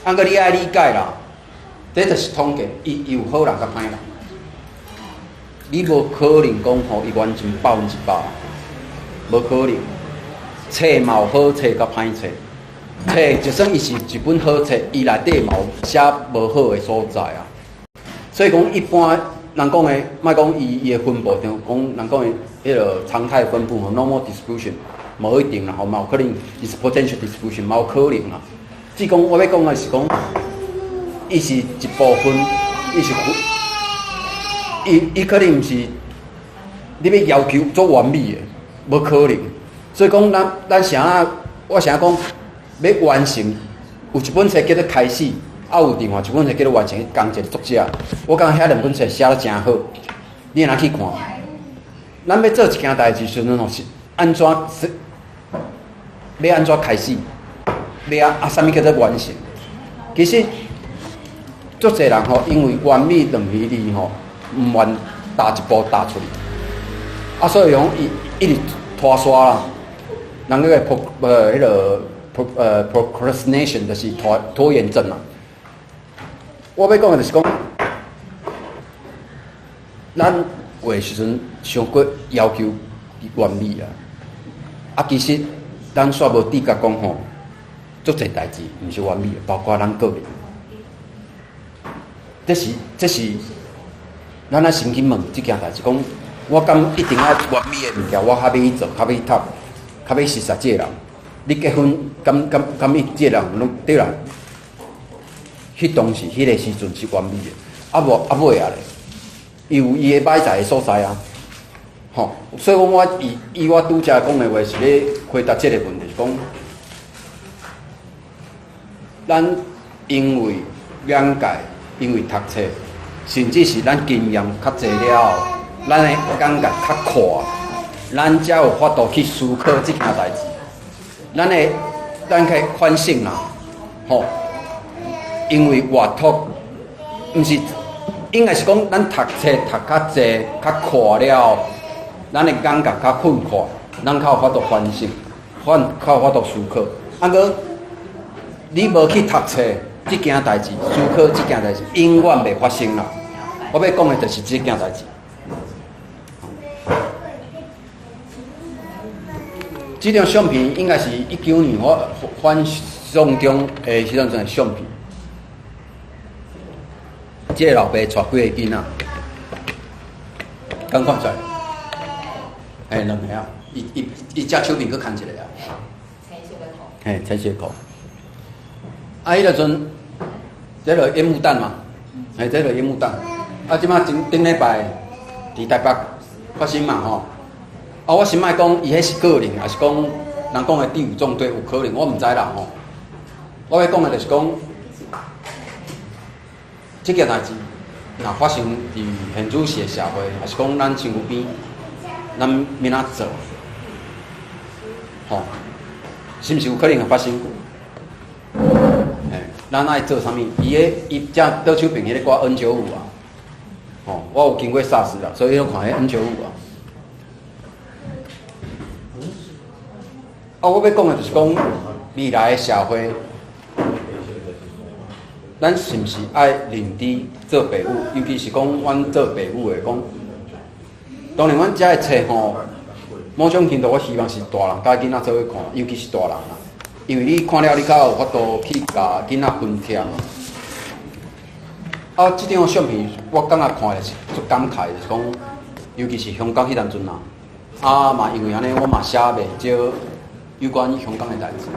按个你爱理解啦，这就是统计，伊有好人甲歹人，你无可能讲吼，伊完全100%，无可能。册嘛有好册甲歹册，册就算伊是一本好册，伊内底嘛有写无好的所在啊。所以讲一般人讲的，莫讲伊的分布，就讲人讲的迄个常态分布吼 ，normal distribution， 无一定啦，吼，嘛有可能 is potential distribution， 嘛有可能啦。只讲我要讲的是讲，伊是一部分，伊可能毋是你要求做完美的，无可能。所以讲，咱我想讲，要完成有一本册叫做开始，啊有另外一本册叫做完成，同一个作者。我感觉遐两本册写得真好，你若去看，咱要做一件代志时阵吼，是要安怎开始，要啥物叫做完成？其实，足侪人吼，因为完美两个字吼，毋愿踏一步踏出去，啊，所以讲一直拖沙啦。人迄个procrastination 就是拖延症啦。我要讲的就是讲，咱画时阵上过要求完美啦。啊，其实咱煞无资格讲吼，足侪代志毋是完美的，包括咱个人。这是咱来先去问这件代志，讲我敢一定要完美的物件，我较要去做，较要去读。较要实实这个人，你结婚敢伊这个人拢对啦？迄当时迄个时阵是完美的，尾啊咧，伊有伊个歹在的所在啊，吼。所以讲我以我拄则讲的话是咧回答这个问题，是讲咱因为眼界，因为读册，甚至是咱经验较济了后，咱的眼界较阔。咱才有法度去思考这件代志，咱可以反省啦，吼，因为活读，毋是，应该是讲咱读册读较济、较阔了，咱的眼界较宽阔，咱较有法度反省，较有法度思考。啊，搁你无去读册，即件代志，思考即件代志，永远袂发生啦。我要讲的就是即件代志。这张相片应该是19年我翻相中的迄阵的相片。这个老爸带几个囡仔，刚看出来，两个啊，伊只手边佫牵一个啊，嘿，才血口。啊，迄个阵，这个烟雾弹嘛，嘿，这个烟雾弹。啊，即摆顶礼拜伫台北发生嘛吼。啊，我心爱讲，伊迄是个人，还是讲人讲的第五纵队有可能，我毋知啦吼。我要讲的就是讲，即件代志，若发生伫现主时的社会，还是讲咱身躯边，咱明仔做，吼，是毋是有可能会发生？咱爱做啥物？伊只倒手边迄个歌 N95啊，吼，我有经过 SARS 啦，所以我看迄 N95啊。啊，我要讲的就是讲未来的社会，咱是毋是爱认知做爸母？尤其是讲阮做爸母的讲，当然阮遮的册吼，某种程度我希望是大人甲囡仔做伙看，尤其是大人啦。因为你看了，你较有法度去甲囡仔分拆。啊，即张相片我感觉看的是足感慨，就是讲，尤其是香港迄阵阵啊，啊嘛因为安尼，我嘛写袂少有关于香港的代志。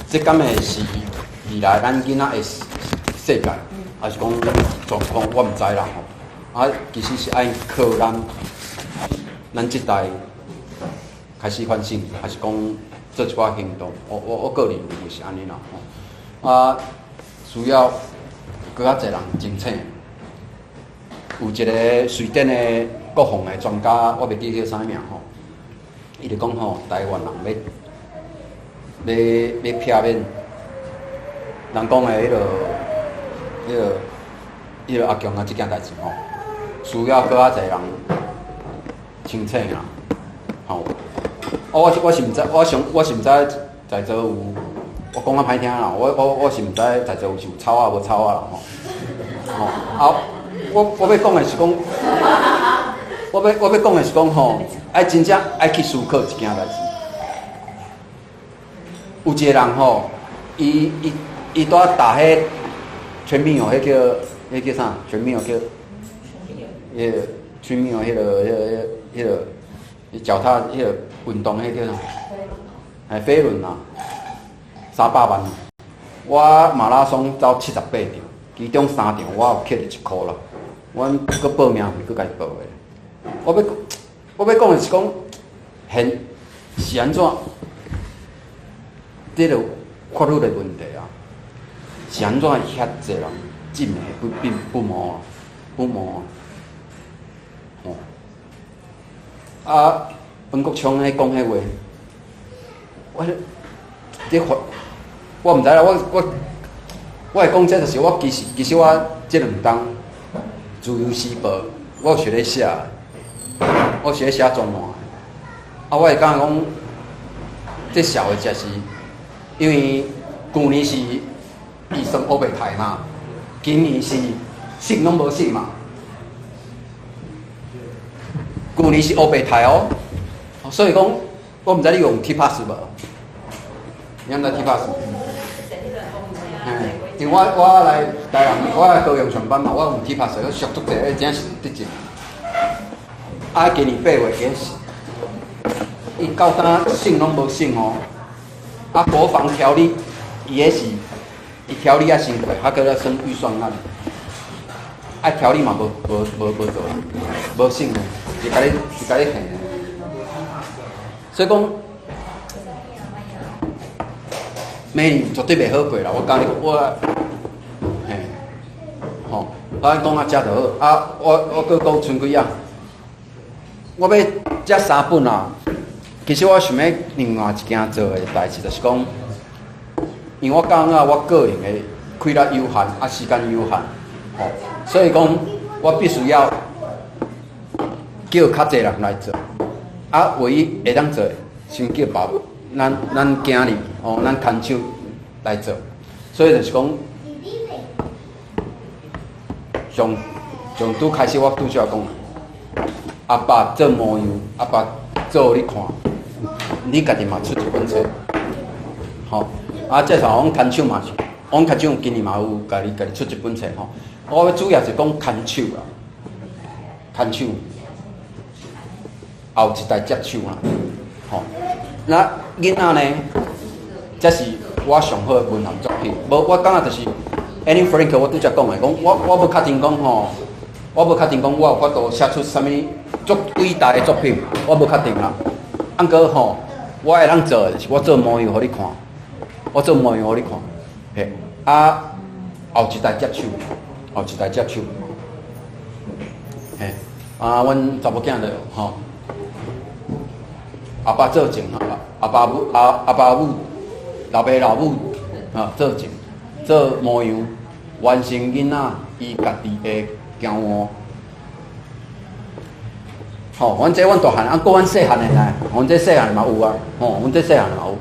这敢会是未来咱囡仔的世界，还是讲状况，我毋知啦吼。啊，其实是爱靠咱这代。开始反省，还是讲做一寡行动。我个人认为是安尼啦吼。啊，需要更较侪人争取。有一个瑞典的国防的专家，我袂记叫啥名吼，伊就讲吼，台湾人要避免人讲的迄个阿强啊，即件代志吼，需要更较侪人争取啦，吼。我是毋知，我是毋知在座有，我讲啊歹听啦，我是毋知在座有草啊无草啊啦吼。啊，我要讲的是讲，我要讲的是讲吼，爱真正爱去思考一件代志。有一个人吼，伊在打迄全民哦，迄叫啥？全民哦叫，全民哦迄个。脚踏迄个运动，迄叫啥？飞轮啊，300万。我马拉松走78场，其中3场我有摕着1箍啦。阮搁报名费，搁家己报的。我要讲的是讲，是安怎？这个法律的问题啊，是安怎遐济人进的不毛啊？啊，彭国昌咧讲迄话，我毋知啦，我会讲这就是我其实我这2天自由时报，我有学咧写，我学咧写专栏，啊，我会感觉讲，这社会真是，因为去年是医生黑白台嘛，今年是性拢无性嘛。去年是黑白台哦，所以讲，我毋知你用 T-Pass 无？你敢知 T-Pass？因为我来台南，我来高雄上班嘛，我用 T-Pass， 我俗足济，真是得劲。啊，今年8月开始，伊到今省拢无省哦。啊，国防条例伊迄是，伊条例啊先过，还搁咧算预算案。啊，条例嘛无做，无省的。是甲你骗的，所以讲，明年绝对袂好过啦。我讲你，嘿，吼，咱讲啊，遮就好。啊，我搁讲剩几啊？我要遮3本啊。其实我想要另外一件做的代志，就是讲，因为我讲啊，我个人的开力有限，啊时间有限，吼，所以讲我必须要。叫较侪人来做，啊，唯一会当做，先叫咱囝儿哦，咱牵手来做，所以就是讲，从拄开始我拄则讲，阿爸做模样，阿爸做互你看，你家己嘛出一本册，吼，啊，介绍阮牵手嘛是，阮牵手今年嘛有家己出一本册吼，我主要是讲牵手啦，牵手。后一代接手啦，吼、那囡仔呢，这是我上好的文学作品。无，我感觉就是 Anne Frank， 我拄则讲的，讲我无确定讲吼，我无确定讲我有法度写出啥物足伟大的作品，我无确定啦。按过吼，我会当做的就是我做模样互你看，我做模样互你看，嘿，啊，后一代接手，后一代接手，嘿，啊，阮查某囝着吼。阿爸做证阿爸母、老爸老母啊做证做模样，完成囡仔伊家己的骄傲。吼，阮大汉，啊，搁阮细汉的呢，阮这细汉嘛有啊，吼，阮这细汉嘛有，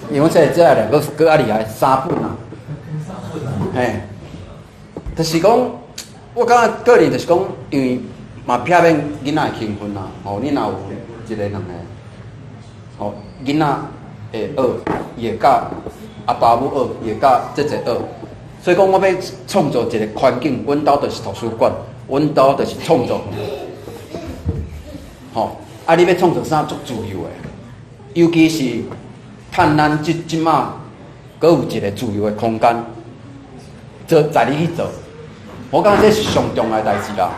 因为阮这咧，搁较厉害3本啊，嘿，就是讲，我感觉个人就是讲，因为嘛避免囡仔的兴奋啦，吼，你若有一个两个。吼，囡仔会学，伊会甲阿爸母学，伊会甲姐姐学。所以讲，我要创造一个环境，阮兜就是图书馆，阮兜就是创造。吼，啊，你要创造啥足自由的，尤其是趁咱即马，阁有一个自由的空间，做在你去做。我感觉这是上重要的代志啦。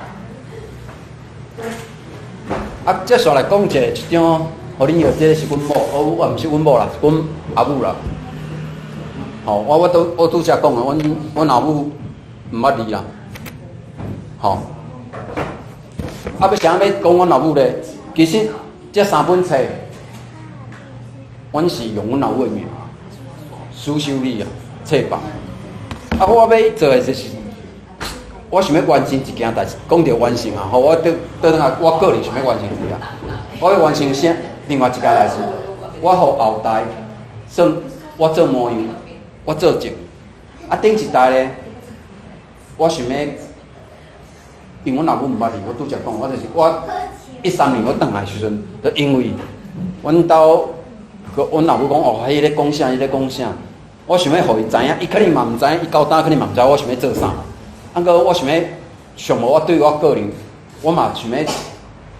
啊，接下来讲一种。互恁学这是阮某，我毋是阮某啦，是阮阿母啦。吼，我拄则讲啊，阮阿母毋捌字啦。吼，啊，要啥要讲阮阿母咧？其实这3本册，阮是用阮阿母的名，苏修理啊，册房。啊，我要做的就是，我想要完成一件代志，讲到完成啊，吼，我倒转来，我个人想要完成啥？我要完成啥？另外一件代志，我互后代，算我做模样，我做证。啊，顶一代咧，我想要，因为阮阿母毋捌字，我拄则讲，我就是我13年我转来时阵，就因为阮兜，阮阿母讲哦，迄咧讲啥，迄咧讲啥，我想要互伊知影，伊肯定嘛毋知影，伊高胆肯定嘛毋知我想要做啥。啊，个我想要上无我对我个人，我嘛想要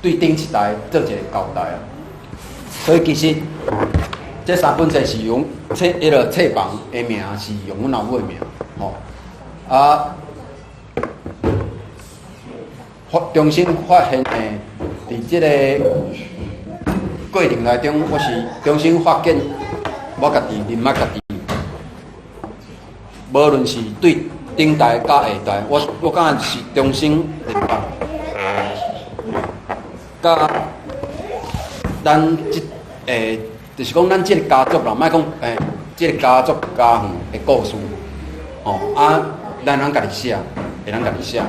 对顶一代做一个交代啊。所以其实，这3本册是用迄个册房的名是用阮阿母的名，吼，啊，重新发现诶，伫即个过程内中，我是重新发现我家己认捌家己，无论是对顶代甲下代，我感觉是重新认捌，甲。咱就是讲咱即个家族啦，莫讲即个家族家园的故事，吼啊，咱通家己写，会通家己写，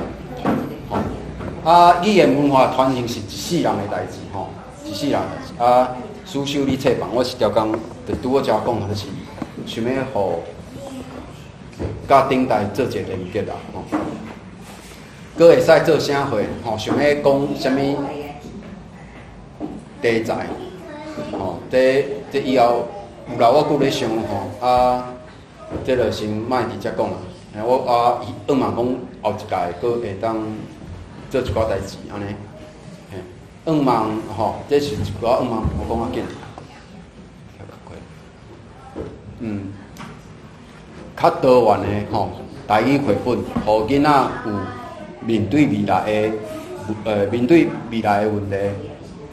吼啊，语言文化传承是一世人的代志，吼，一世人的代志啊。苏修理册房，我是条工，就拄我遮讲，就是想要互甲顶代做一个连结啦，吼。佫会使做啥货，吼，想要讲啥物？题材，吼，这以后有啦，我搁咧想吼，啊，这就先莫直接讲啦。我往嘛讲后一届搁会当做一寡代志安尼。往嘛吼，这是一寡往嘛，我讲较紧。较多元的吼，台语绘本，互囡仔有面对未来的面对未来的问题。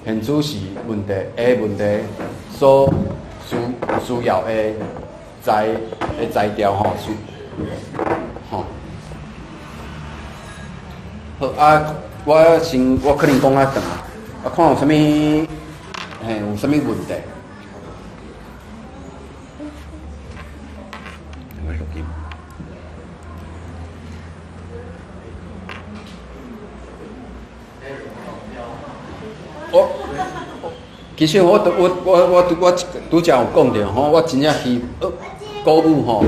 现处是问题所需要的材料吼，吼。好啊，我可能讲啊长啊，啊看有啥物有啥物问题。其实我拄则有讲着吼，我真正是鼓舞吼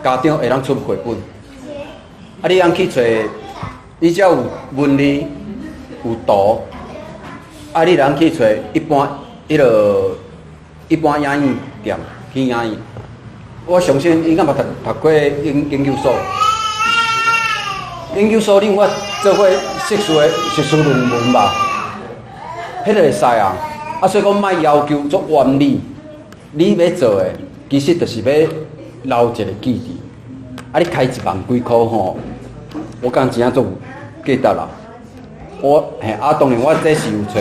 家长会当出绘本。啊，你通去找，你只要有文理有图，啊，你通去找一般影院店去影院。我相信应该嘛读过研究所。研究所恁我做过硕士论文吧，迄个会使啊。啊，所以讲莫要求足完美，你要做的其实就是要留一个记忆。啊，你开1万几箍吼，我讲真正足价值啦。当然我这是有找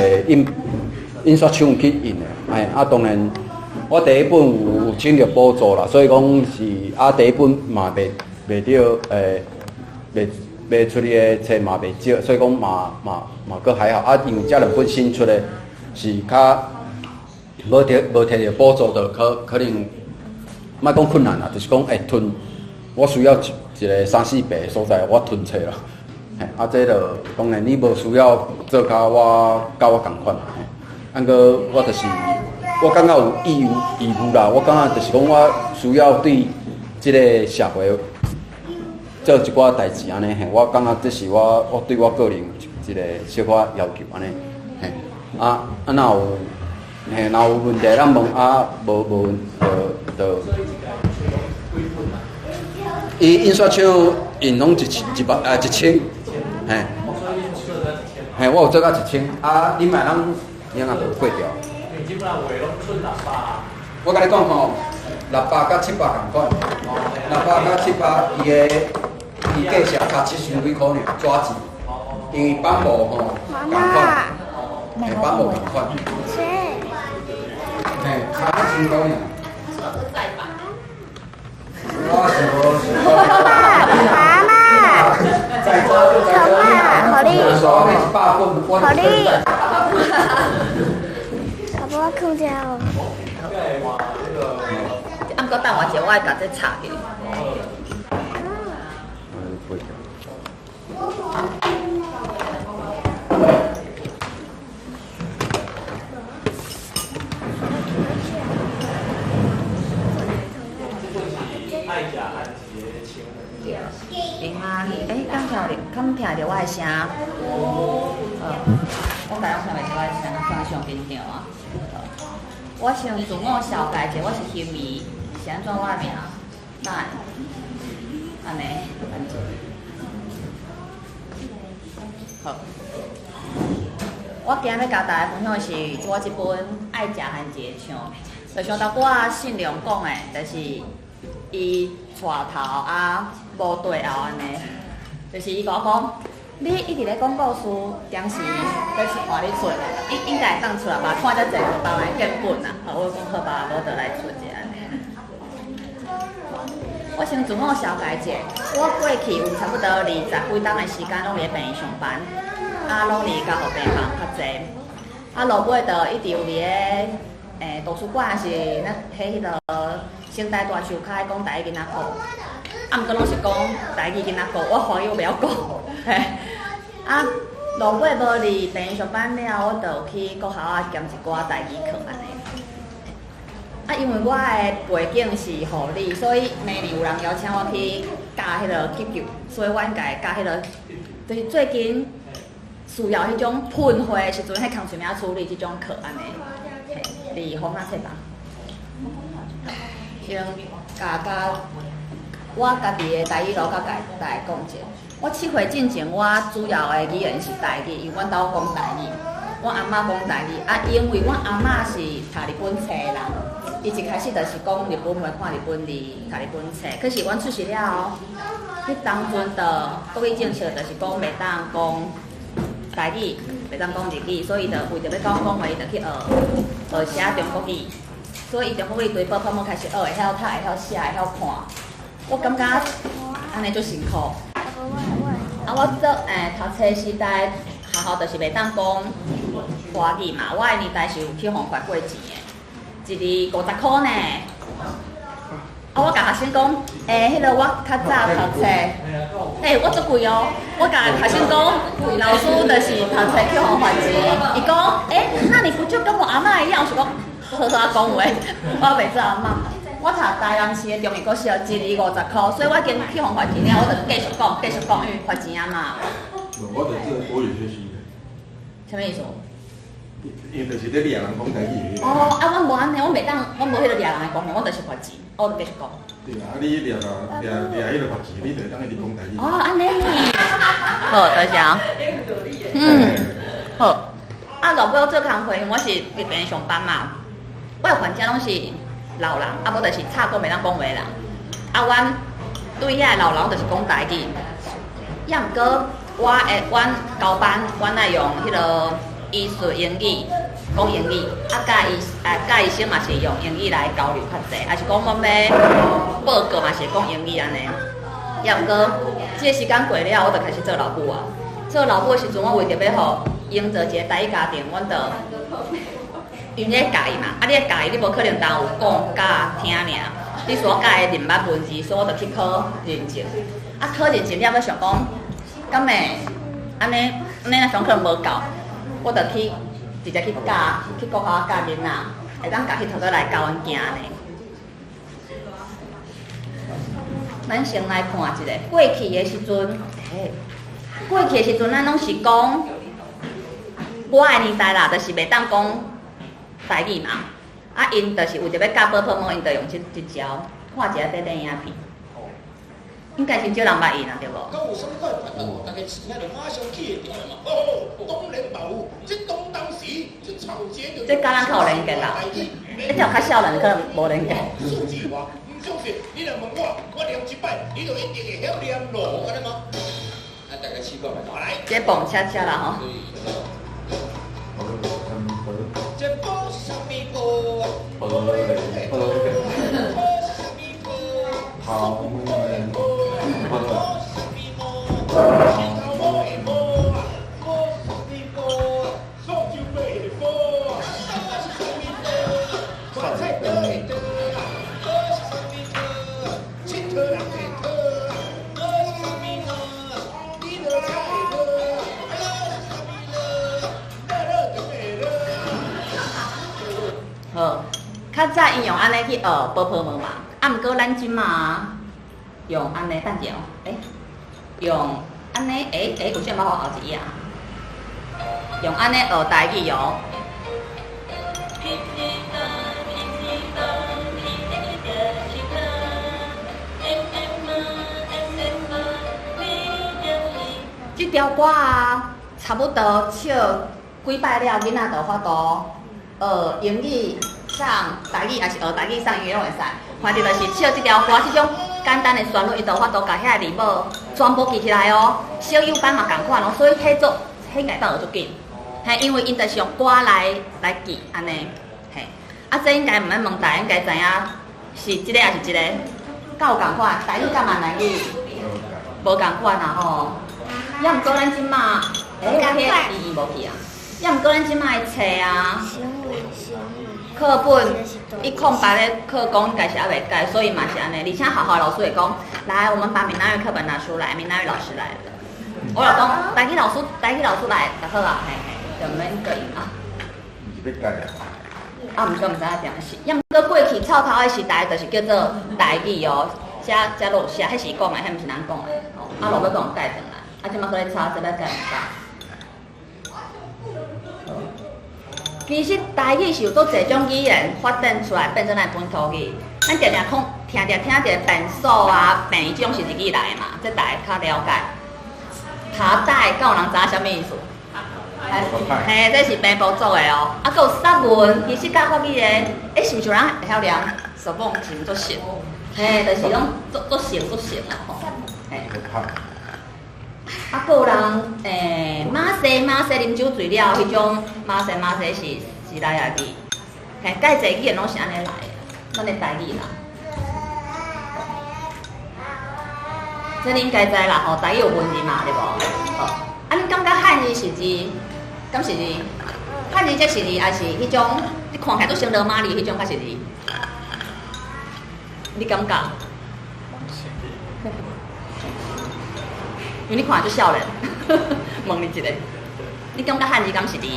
印刷厂去印的，当然我第一本有请着补助啦，所以讲是第一本嘛卖着卖出去的册嘛袂少，所以讲嘛佫还好。因为这2本新出的是较无摕着补助，就可能莫讲困难啦，就是讲会囤。我需要一个3-4倍的所在，我囤册啦。这就当然你无需要做甲我共款。过我就是我感觉有义务啦。我感觉就是讲我需要对这个社会做一寡代志安尼。我感觉这是我对我个人一个小可要求安尼。若有问题咱问无问就。伊印刷厂印拢1000，我有做到1000，你买咱应该无过掉。基本上话拢出600。我甲你讲吼，600甲700同款，600甲700伊价是差70几箍尔，纸钱，因为版模吼同款，版模同款，差10箍尔。妈妈，再好哩，好哩，爸爸我空调。搁等我一下，我会甲这插去。敢听着我的声？我大家听袂着我的声，可能上紧张啊。我先自我小解者，我是欣怡，是安怎我的名？等下，安尼，安怎？好。我今日要甲大家分享的是我一本《爱食和一个唱》，就像头我信良讲的，就是伊带头无对后安尼。就是伊甲我讲，你一直咧讲故事，当时要去看你出，应该会当出来吧？看遮济就当来见本啊！我讲好吧，无就来出一下。我先自我小解者，我过去有差不多20几档的时间拢伫病院上班，拢伫家护病房较济，落尾就一直有伫咧图书馆是咱迄个城大大树骹讲台语囡仔课。毋过拢是讲台语囡仔课，我华语袂晓讲。落尾无伫病院上班了，我就去国校兼一寡台语课安尼。因为我的背景是护理，所以每年有人邀请我去教迄个急救，所以我应该教迄个，就是最近需要迄种喷血的时阵，迄空气名处理即种课安尼。伫红仔册吧。先我家己的台语路甲大家讲者，我7岁进前，我主要的语言是台语，因为阮兜讲台语，我阿嬷讲台语，因为阮阿嬷是读日本册的人，伊一开始就是讲日本话、看日本字、读日本册。可是阮出世了后，迄当阵的国语政策就是讲袂当讲台语，袂当讲日语，所以就为着要讲话，伊就去学写中国语。所以伊中国语对报课开始学，会晓读、会晓写、会晓看。我感觉安尼足辛苦。我读册时代学校就是袂当讲华语嘛，我的年代是有去互罚过钱的，一日50块呢。我甲学生讲，迄个我较早读册，我足贵哦。我甲学生讲，老师就是读册去互罚钱。伊讲，那你不就跟我阿嬷一样？我想讲，好好讲话，我袂做阿嬷。我读台南市的中医科小，一日50块，所以我已经去互罚钱了，我就继续讲，因为罚钱啊嘛。我就这国语学习的。什么意思？因为就是咧掠人讲台语。我无安尼，我袂当，我无迄个掠人的功能，我就是罚钱，我就继续讲。对啊，你掠迄个罚钱，你就会当一直讲台语。安尼。好，多谢。好。老尾我做工课，我是伫边上班嘛，我的患者拢是老人，无就是差过袂当讲话人。阮对遐老人就是讲台语，也毋过阮交班，阮爱用迄个医术英语讲英语，甲医生嘛是用英语来交流较济，也是讲阮要报告嘛是讲英语安尼。也毋过即个时间过了，我就开始做老母啊。做老母的时阵，我为着要互营造一个台语家庭，阮就因为教伊嘛，你教伊，你无可能单有讲甲听尔。你所教的人捌文字，所以我就去考认证。考认证了，要想讲，敢会安尼上课无够，我就去直接去国校教囡仔，会当教迄头个来教阮囝呢。咱先来看一下过去的时阵，过去的时阵，咱拢是讲我的年代啦，就是袂当讲台语嘛。因就是为着要教宝宝母，因就用即招，看一下短影片。应该真少人捌因啊，对无？敢有啥物款烦恼？大家钱啊，就马上去掉嘛。当然无，这当时这草芥就。这甲咱较有连结啦，一条较少人可能无连结。数字话，唔相信，你若问我念一摆，你就一定会晓念咯，安尼吗？大家试过未？来。这蹦恰恰啦吼。这波什么波？波什么波？好。好，较早因用安尼去学宝宝母嘛，毋过咱即马用安尼，等者哦，用安尼，有啥物好后一页啊？用安尼学台语哦。即条歌啊，差不多唱几摆了，囡仔就法度学英语、上台语，还是学台语、上英语拢会使。反正就是唱即条歌，即种简单的旋律，伊就法度甲遐字母全部记起来哦。小幼班嘛共款哦，所以迄应该当学足紧。因为因就是用歌来记安尼，这应该毋免问大家，应该知影是即个还是即个，敢有共款？台语甲闽南语无共款啊吼。也毋过咱即马，我遐意义无去啊。也毋过咱即马的册啊，课本伊空白的课纲应该是还袂改，所以嘛是安尼。而且学校老师会讲，来，我们把闽南语课本拿出来，闽南语老师来了。我就讲，台语老师来就好啊，就免过因啊。是要改啊？毋过毋知影点是，也毋过过去草头的时代就是叫做台语哦，遮落写，迄是讲的，迄毋是咱讲的。落尾讲改转来，即马搁咧查，即个改毋改。其实台语是有多侪种语言发展出来，变成咱本土语。咱常常听着变数啊、变即种是日语来的嘛，这大家较了解。卡带，敢有人知影啥物意思？这是平埔族的哦。还有萨文，其实甲法语的，是毋是有人会晓念？手蹦是毋做熟？就是拢做熟啊吼。还有人马西啉酒醉了，迄种马西是来啊语。介侪语言拢是安尼来的，咱的台语啦。这你应该知啦吼，台语有文字嘛，对无？好，你感觉汉字是字，敢是字？汉字则是字，还是迄种你看起来都像罗马字迄种，才是字？你感觉？因为你看就少年，问你一个，你感觉汉字敢是字？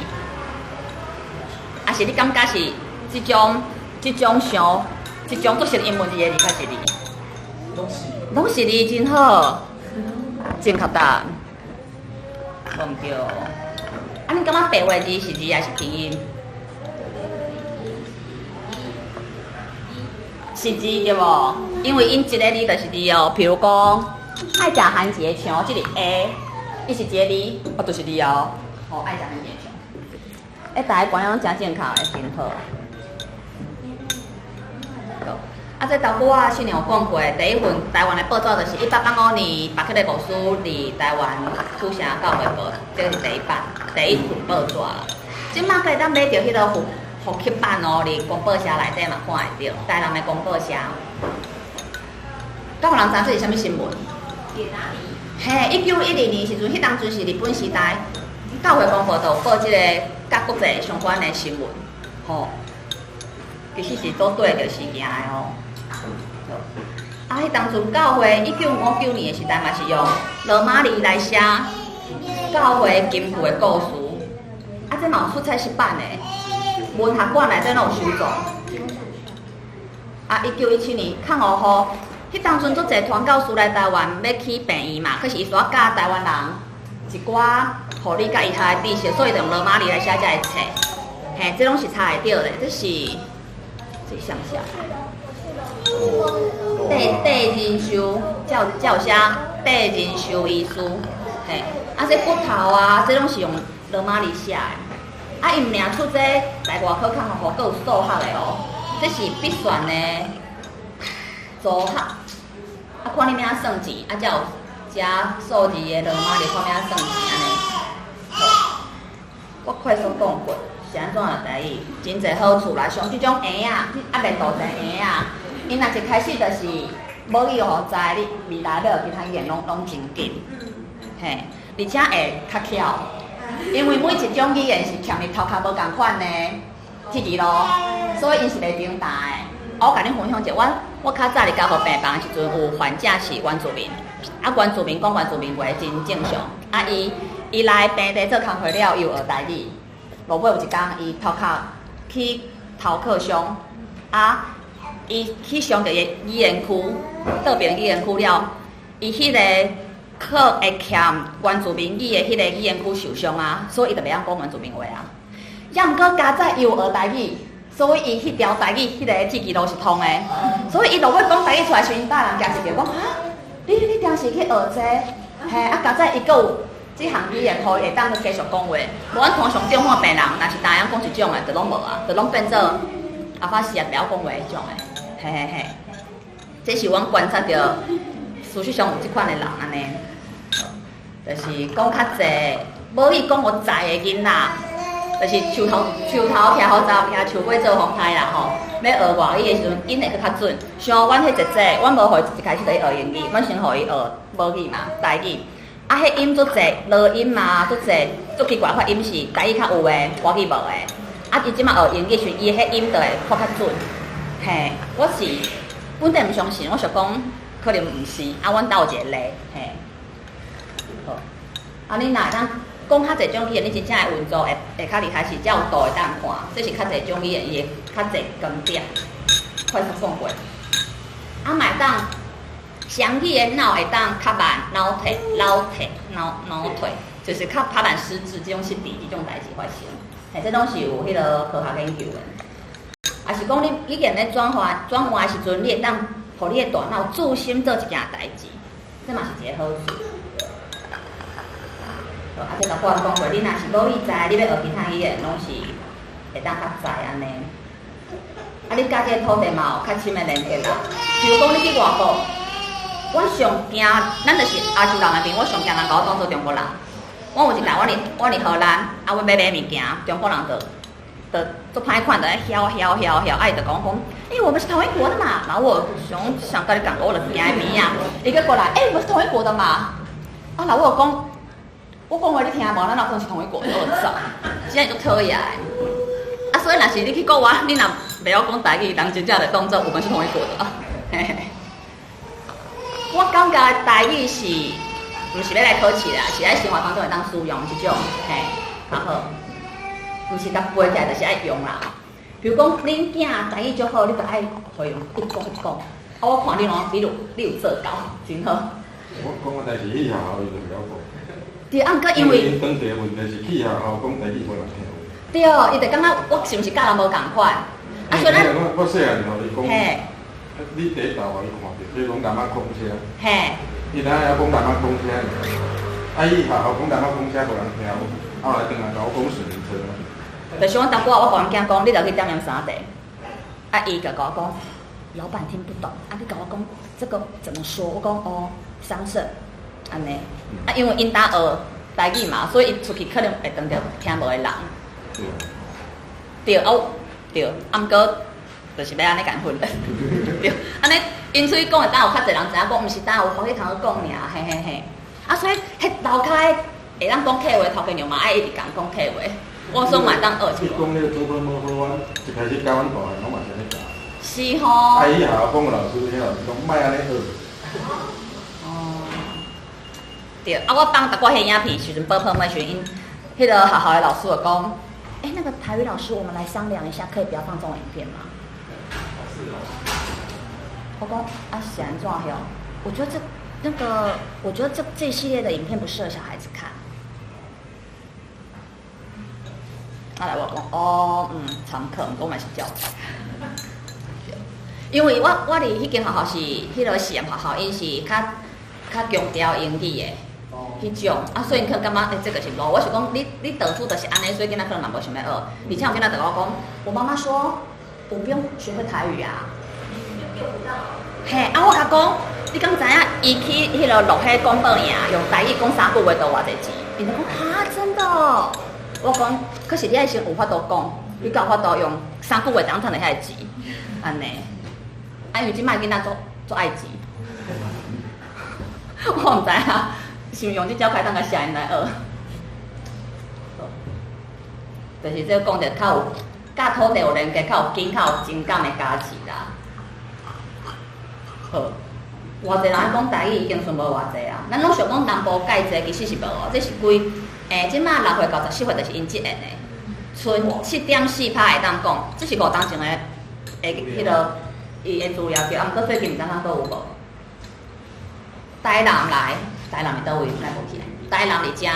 还是你感觉是这种做成英文字的字，还是字？拢是字，真好，正确答案。无唔对。啊，你感觉白话字是字还是拼音？是字对无？因为因一个字就是字哦，譬如讲爱食番茄肠，这个 A， 伊是一个字，哦，就是字哦。哦，爱食番茄肠。大家观众真正确的，真好。啊，这头骨啊，去年有讲过，第一份台湾的报纸就是1885年白克利牧师伫台湾出城教会报，这是第一份报纸啦。即马可以当买到迄个复刻版哦，伫公报社内底嘛看会到，台南的公报社。敢有人知这是啥物新闻？嘿，1912年时阵，迄当阵是日本时代，教会公报就有报即个甲国际相关的新闻，吼。其实是做对着事件的哦。啊，迄当阵教会1959年的时代嘛是用罗马字来写教会金句的故事，啊，这嘛有出册出版的，文学馆内底拢有收藏。啊，1917年抗俄后，迄当阵足侪传教士来台湾要去病院嘛，可是伊煞教台湾人一寡互你甲伊下的知识，所以就用罗马字来写遮个册。嘿，这拢是查会到的，这是向下。地人修叫啥？地人修医师，嘿，啊，这骨头啊，这拢是用罗马字写的。啊，伊毋领出这来外口看吼，佫有数学的哦，这是必选的组合。啊，看你要算钱，啊，才有加数字的罗马字，看要算钱安尼。好，我快速讲过。是安怎的台语，真侪好处啦。像即种婴仔，袂大只婴仔，因若一开始就是母语互知，你未来要其他语言拢真紧，嘿，而且会较巧，因为每一种语言是强你头壳无共款的铁字咯，所以因是袂平淡的。我甲你分享一下，我较早伫家务病房的时阵，有患者是原住民，啊原住民讲原住民话真正常，啊伊来病地做工课了，又学台语。落尾有一天，伊头壳去头壳上，啊，伊去上着伊语言区，倒边语言区了，伊迄个课会欠原住民语的迄个语言区受伤啊，所以伊就袂晓讲原住民话啊。也毋过加在又学台语，所以伊迄条台语迄个铁字都是通的，所以伊落尾讲台语出来时，因大人惊一跳讲啊，你定是去学这？嘿，啊加在伊佫有。这项语言可以会当去继续讲话，无咱通常正常病人，若是大人讲一种的，就拢无啊，就拢变做阿发时也袂晓讲话迄种的，嘿嘿嘿。这是阮观察到，事实上有即款的人安尼，就是讲较济，无伊讲我在的囡仔，就是树头徛好走，徛树尾做风台啦吼。要学外语的时阵，因会去较准。像阮迄一姐，阮无互伊一开始就学英语，阮先互伊学母语嘛，台语。啊，迄音足济，落音嘛足济，足奇怪，发音是台语较有诶，外语无诶。啊，伊即马学英语时，伊迄音就会发较准。嘿，我是本地毋相信，我想讲可能毋是。啊，阮兜有一个例，嘿，好。啊，你若当讲较济种语言，你真正诶运作会较厉害，是才有度会当看。这是较济种语言，伊会较济根点，快速讲过。啊，买当。详细的脑会当较慢，脑退，就是较慢失智这种失智这种代志发生。嘿，这拢是有迄个科学研究的。也是讲你语言咧转换的时阵，你会当互你的大脑注心做一件代志，这嘛是一个好处。啊，这个我讲过，你若是母语知，你要学其他语言，拢是会当较知安尼。啊，你甲这个土地嘛有较深的连接啦。比如讲，你去外国。我上惊，咱就是亚洲人那边，我上惊人甲我当做中国人。我有一摆，我伫荷兰，啊，我买物件，中国人就做歹看，就在晓，啊，伊就讲，我们是同一国的嘛。然后我想跟你讲，我就行喺边啊，伊个过来，我们是同一国的嘛。啊，然后我讲话你听无？咱老公是同一国的，我走，现在就讨厌。啊，所以若是你去国外，你若袂晓讲台语，人真正就当做我们是同一国的啊。嘿嘿。我感觉台语是，毋是要来考试啦，是爱生活当中会当使用即种，嘿，较好。毋是甲背起来，就是爱用啦。比如讲，恁囝台语足好，你就爱会用一讲一讲。啊，我看你拢，你有做到，真好。我讲个代志，去学校伊就袂晓讲。对，啊，毋过因为因当地问题是去学校讲台语无人听。对，伊就感觉我是毋是甲人无共款？啊，所以咱我细汉吼，伊讲，嘿，你第一道互伊看着，比如讲南仔空车，嘿，伊哪会晓讲南仔空车？啊，伊学校讲南仔空车无人听，后来转来甲我讲水灵车。就是我当初我甲阮囝讲，你著去点验三地，啊，伊就甲我讲，老板听不懂，啊，你甲我讲这个怎么说？我讲哦，桑葚，安尼，啊，因为因搭学台语嘛，所以伊出去可能会当着听无的人。对，哦，对，啊，毋过就是要安尼共分的，对，安尼因出去讲的，当有较侪人知影讲，毋是当有好去通去讲尔，嘿嘿嘿，啊，所以迄楼骹会当讲客话，头家娘嘛爱一直共讲客话。我说嘛当学一你讲迄个做法无好，阮一开始教阮大汉，拢嘛是安尼教。是吼。啊，伊学校讲个老师，迄老师讲莫安尼学。哦。对，啊，我放我黑影片时阵，报报妹时阵，因迄个学校的老师就讲，那个台语老师，我们来商量一下，可以不要放这种影片吗？我讲啊，是安怎样？我觉得我觉得这一系列的影片不适合小孩子看。后来我讲哦，常客，我嘛是教材。因为我伫迄间学校是迄个实验学校，伊是较强调英语的迄种，啊，所以可能感觉这个是路。我是讲你当初就是安尼，所以囡仔可能嘛无想要学。而且有囡仔对我讲，我妈妈说我不用学会台语啊。嘿，啊，我甲讲，你敢知影伊去迄个录迄广播呀，用台语讲3句话都偌济钱？伊就讲哈，真的哦。我讲，可是你爱先有法度讲，你有法度用3句话当赚得遐钱，安尼。啊，因为即摆囡仔做爱钱，我毋知影，是毋用即招开当甲写因来学。就是这讲着较有甲土地有连接、较有紧、较有情感的价值啦。好，偌济人讲台语已经算无偌济啊。咱拢想讲南部介济，其实是无哦，这是规。即马6岁到14岁就是因即个呢，剩7.4%会当讲，这是5当前的迄个伊的资料表，啊，毋过最近毋知影倒有无？台南来，台南是倒位？来无去？台南伫遮，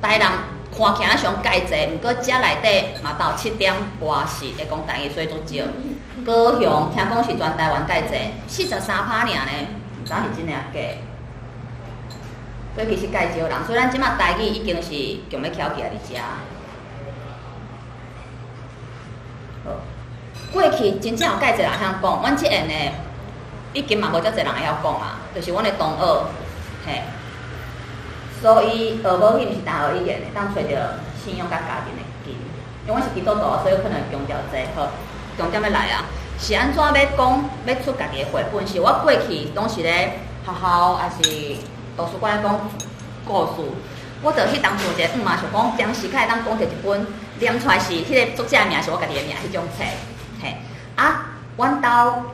台南看起来上介济，毋过遮内底嘛到7.多是会讲台语，所以足少。高雄听讲是全台湾介济，43%尔呢，毋知是真诶假？所以其实介少人，所以咱即马台语已经是强要翘起来伫遮。好，过去真正有介济人会晓讲，阮即下呢，已经嘛无遮济人会晓讲啊，就是阮的同学，嘿。所以学母语毋是单学语言的，当找着信用甲家庭的根。因为阮是基督徒，所以可能强调这好，重点要来啊，是安怎要讲，要出家己的绘本？是我过去拢是咧学校，还是？图书馆讲故事，我就去当做一个嘛，想讲当时较会当讲着一本念出来是迄个作者名是我家己的名，迄种册，嘿。啊，阮兜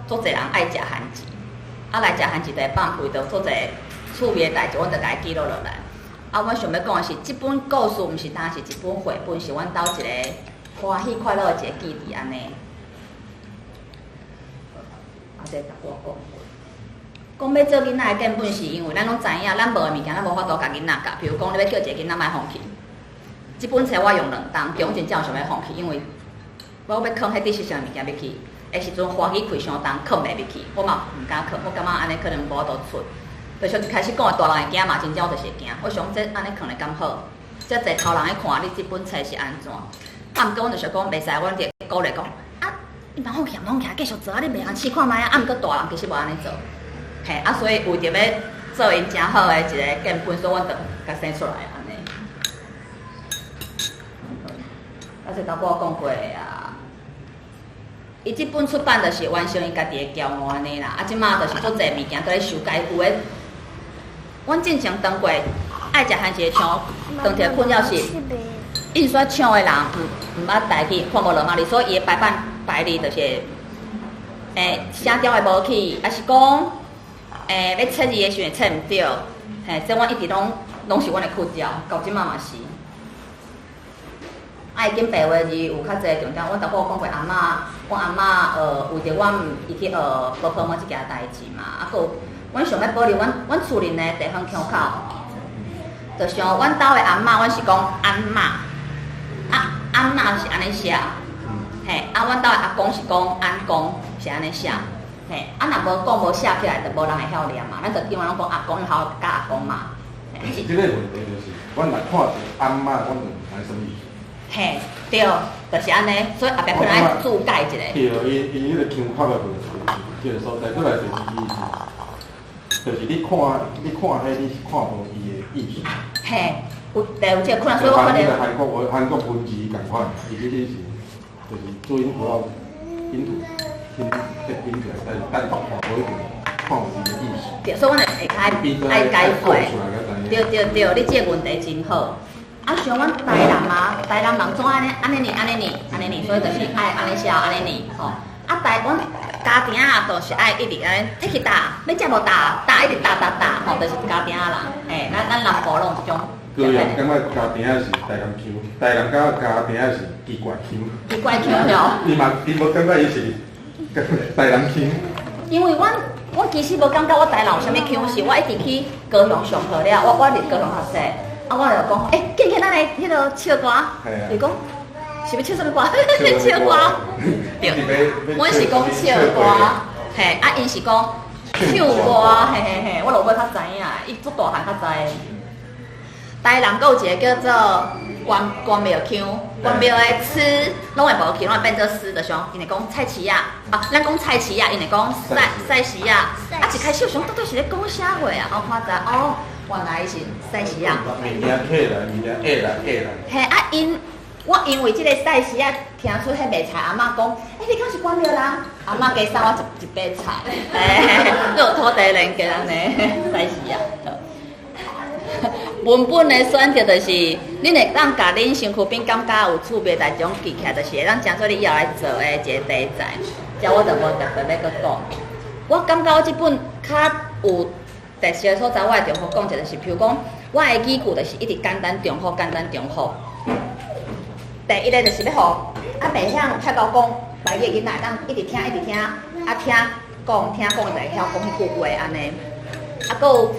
足侪人爱食番薯，啊来食番薯就会放开，就做一个趣味的代志，阮就家己记录落来。啊，阮想要讲的是，即本故事毋是单是一本绘本，是阮兜一个欢喜快乐的一个记忆安尼。啊，这甲我讲。讲要做囡仔的根本是因为咱拢知影，咱无的物件咱无法度甲囡仔教。譬如讲，你要叫一个囡仔莫放弃，即本册我用2档，中真正想要放弃，因为我要藏迄知识上的物件要去，的时阵欢喜开伤重，藏袂入去，我嘛毋敢藏，我感觉安尼可能无法度出。就像一开始讲的大人会惊嘛，真正就是会惊。我想这安尼藏得敢好，遮侪头人去看你即本册是安怎。啊，毋过阮就想讲袂使，阮就鼓励讲啊，你莫放弃，莫放弃，继续做啊！你袂通试看觅啊！啊，毋过大人其实无安尼做。嘿，啊，所以为着要做因诚好的一个根本，所以阮就甲生出来安尼。啊，是头我讲过的啊，伊即本出版就是完成伊家己的骄傲安尼啦。啊，即马就是足侪物件都咧修改，有诶。阮之前当过爱食番薯的枪，当天困扰是印刷厂的人毋捌台语，看无罗马字，所以伊的排版排字就是声调的无去，还是讲要测字的时阵测唔对，这我一直拢是阮的困扰，到即嘛嘛是。爱紧白话字有较侪重点，阮逐步讲过阿嬷，阮阿嬷为着阮伊去保护我即件代志嘛，啊，佮阮想要保留阮厝邻的地方腔口，就像阮兜的阿嬷，阮是讲安嬷，安嬷是安尼写，阮兜的阿公是讲安公，是安尼写，若无讲无写起来，就无人会晓念嘛，咱就基本拢讲阿公好甲阿公嘛。即个问题就是，阮若看着阿嬷，阮就唔知什么意思。对，就是安尼，所以后壁可能爱注解一下。对，伊迄个腔口的这个所在，过来就是伊是，就是你看迄，你是看无伊的意思。有这个可能，所以我可能。韩国文字共款，伊迄个是，就是注音符号拼图，拼出来，但是单独看无一定看有伊的意思。对，所以阮就会爱解会。对，你这个问题真好。啊，像阮台南嘛，台南人总安尼，所以就是爱安尼写，安尼念吼。啊，阮家庭啊，都是爱一直安尼，这去打，要食无打，一直打，吼，就是家庭人。咱南部拢有这种。个人感觉家庭是台南腔，台南感觉家庭是奇怪腔。奇怪腔了。伊无感觉伊是台南腔。因为我其实无感觉我台南有啥物腔，是我一直去高雄上课了，我伫高雄学习。啊，我就讲，紧咱来迄个唱歌，伊讲是要唱什么歌？唱歌，对，阮是讲唱歌，啊，因是讲唱歌，我落尾较知影，伊做大汉较知。台南还有一个叫做关庙腔，关庙的词拢会无去，拢会变做诗，就像因会讲菜市啊，咱讲菜市啊，因会讲赛市啊，一开始想到底是咧讲啥话啊？我看知原来是赛时啊！物件客来，物件下来。我因为即个赛时啊，听出迄卖菜阿嬷讲，你敢是关庙人？阿嬷加送我一杯菜，有土地连给人呢，赛时啊。文本的选择就是，恁会当甲恁身躯边感觉有趣味代志种记起来，就是会当当做你以后来做的一个题材。这我就无特别要搁讲。我感觉我即本较有。特色的所在，我会重复讲一个，就是譬如讲，我的语句就是一直简单重复。第一个就是要互袂晓太高讲台语囡仔，当一直听，听讲，就会晓讲迄句话安尼。啊，搁有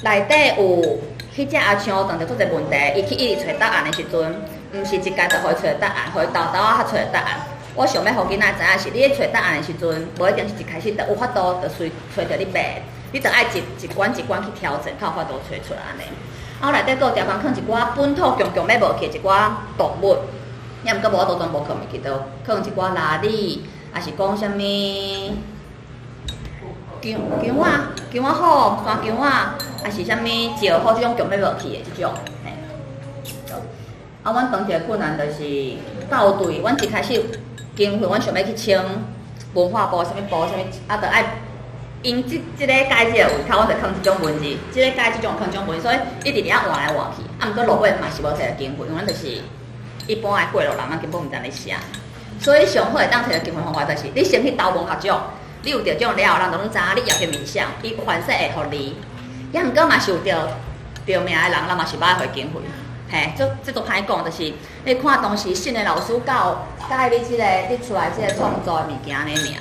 内底有迄只阿昌当着做一个问题，伊去一直找答案的时阵，毋是一家就互伊找答案，互伊豆啊较找答案。我想要互囡仔知影是，你咧找答案的时阵，无一定是一开始就有法度，就随找着你骂。你着爱一关去调整，才有法度找出来安尼。啊，内底搁有条放一寡本土强要无去一寡动物，也毋过无我都全无放入去倒，放一寡拉里，也是讲啥物姜仔虎、山姜仔，也是啥物石虎，这种强要无去的这种。啊，阮当时的困难就是到队，阮一开始经费，阮想要去请文化部啥物部啥物，啊，着爱。因即个改即个位口，我就放即种文字，即个改即种放即种文字，所以一直伫遐换来换去。啊，毋过落尾嘛是无摕到经费，因为咱就是一般的过路人，咱根本毋知咧写。所以上好会当摕到经费方法，就是你先去投文学奖，你有着奖了后，人就拢知影你要去面向，伊凡说会互你。也毋过嘛是有着名的人，咱嘛是捌回经费。这都歹讲，就是你看当时新的老师教你即个你出来即个创作的物件安尼尔。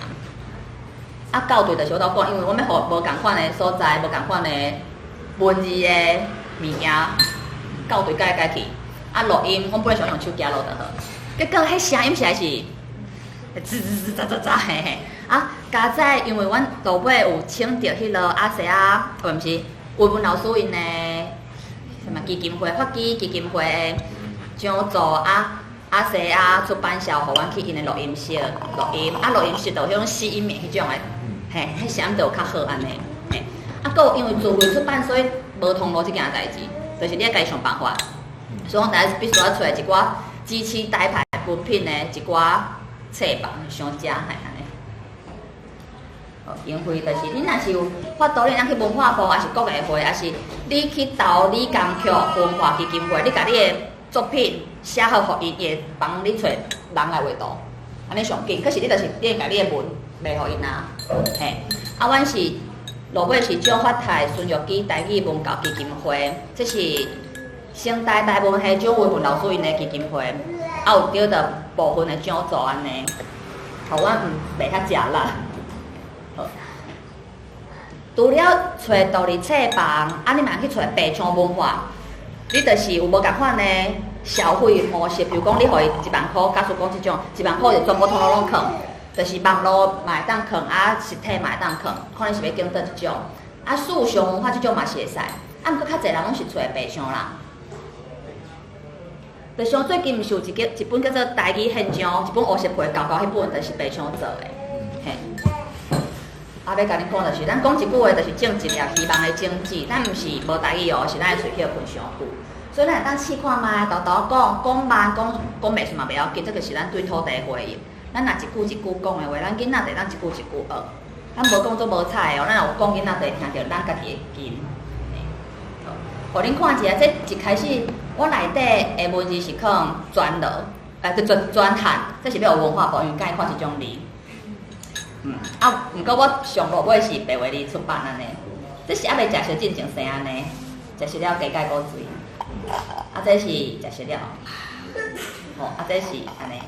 啊，校对就是我都讲，因为我要互无共款的所在，无共款的文字的物件，校对改去。啊，录音，我本来想用手机录就好，结果迄声音实在是吱喳嘿。啊，加在因为阮落尾有请到迄个阿西啊，毋是文文老师因的什么基金会、发基金会的奖助阿西啊出版社，互阮去因的录音室录音，啊录音室就迄种吸音棉迄种的。迄声就有较好安尼，啊，搁因为自费出版，所以无通路即件代志，就是你要家己想办法。所以我第一必须要找一寡支持台牌文品的一寡册房商家，安尼。经费就是你若是有法度，你若去文化部，还是国艺会，还是你去投李工曲文化基金会，你甲你的作品写好，互伊会帮你找人来画图，安尼上紧。可是你就是你甲你的文。卖互因啊，嘿，啊，阮是落尾是蒋发泰孙玉基台语文教基金会，这是省大文系蒋维文老师因的基金会，啊有得到部分的奖助安尼，互阮袂遐食力。除了找道理册房，啊，你嘛去找白腔文化，你就是有无共款的消费模式，比如讲你互伊10000块，假使讲即种10000块就全部通通拢囥，就是网络嘛会当囥，啊实体嘛会当囥，看你是要拣倒一种。啊，数学文化即种嘛是会使，啊，毋过较侪人拢是找白腔啦。白腔最近毋是有一本叫做《台语现状》，一本乌色皮厚厚，迄本就是白腔做的，嘿。啊，要甲恁讲就是，咱讲一句话，就是种一粒希望的种子，咱毋是无台语哦，是咱的喙齿分上久。所以咱会当试看卖，豆豆讲慢，讲袂顺嘛袂要紧，这个是咱对土地的回应。咱若一句一句讲的话，咱囡仔就当一句一句学。咱无讲做无彩的哦，咱若有讲囡仔就会听着，咱家己会记。互恁看一下，这一开始我内底的文字是放专乐，专汉，这是要有文化部，因为甲伊看一种字。毋过我上落尾是白话字出版安尼，这是还袂食熟进前生安尼，食熟了加盖果水，啊，这是食熟了，啊，这是安尼。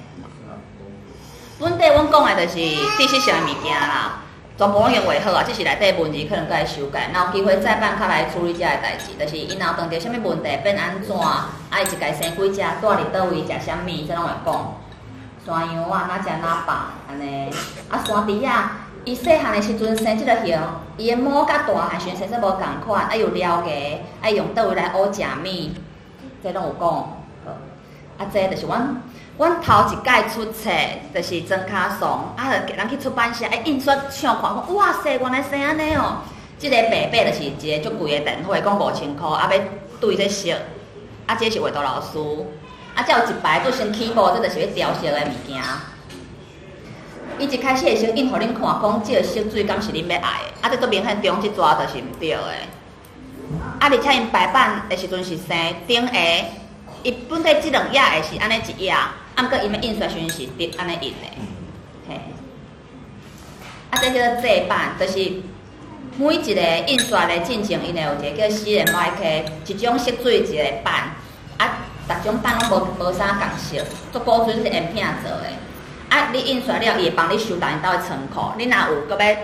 本地阮讲的就是知识上的物件啦，全部拢用画好啊，只是内底文字可能该修改，若有机会再办较来处理遮个代志，就是因若当着啥物问题变安怎，啊，伊一家生几只，住伫倒位，食啥物，这拢会讲。山羊啊，哪食哪饱安尼。啊，山猪啊，伊细汉的时阵生即个形，伊的毛甲大汉时生说无共款，啊有了解，啊用倒位来学食物，这拢有讲。啊，这就是阮头一届出册，就是庄卡松，啊，人去出版社，印刷厂看讲，哇塞，原来生安尼哦。即个白板就是一个足贵的电费，讲5000块，啊要对这色，啊这是画图老师。啊，才有一排做先起步，这就是要调色的物件。伊一开始会先印互恁看，讲这个色水敢是恁要爱的，啊，这做明显中这抓就是毋对的。啊，而且因排版的时阵是生顶下，伊本来这两页的是安尼一页，啊，毋过因要印刷时阵是安尼印的。嘿，啊，这叫做制版，就是每一个印刷的进程，因会有一个叫私人麦克，一种色水一个版，啊。逐种版拢无啥共色，足古锥是鉛片做的。啊，你印刷了，伊会帮你收到因兜的仓库。你若有搁要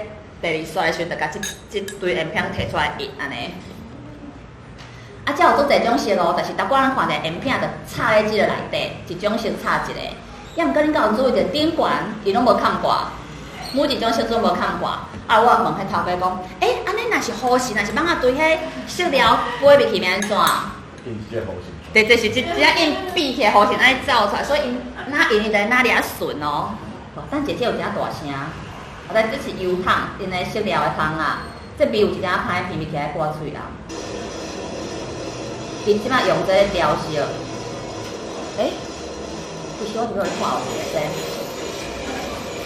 第二刷的时阵，就甲即堆鉛片摕出来印安尼。啊，才有做侪种色咯，就是逐摆咱看着鉛片，就插在即个内底，一种色插一个。也毋过恁敢有注意着顶悬，伊拢无看挂，每一种色都无看挂。啊，我问迄头家讲，安尼若是护士，若是放啊对迄色料飞入去，安怎？印这护士。对，就是只印闭起来，好像安尼照出来，所以因哪印伊在哪里啊顺哦。但姐姐有一声大声，啊，这是油桶，因的色料的桶啊，这味有一点歹，鼻起来挂嘴啦。伊即摆用这个调色，其实我是要看有些。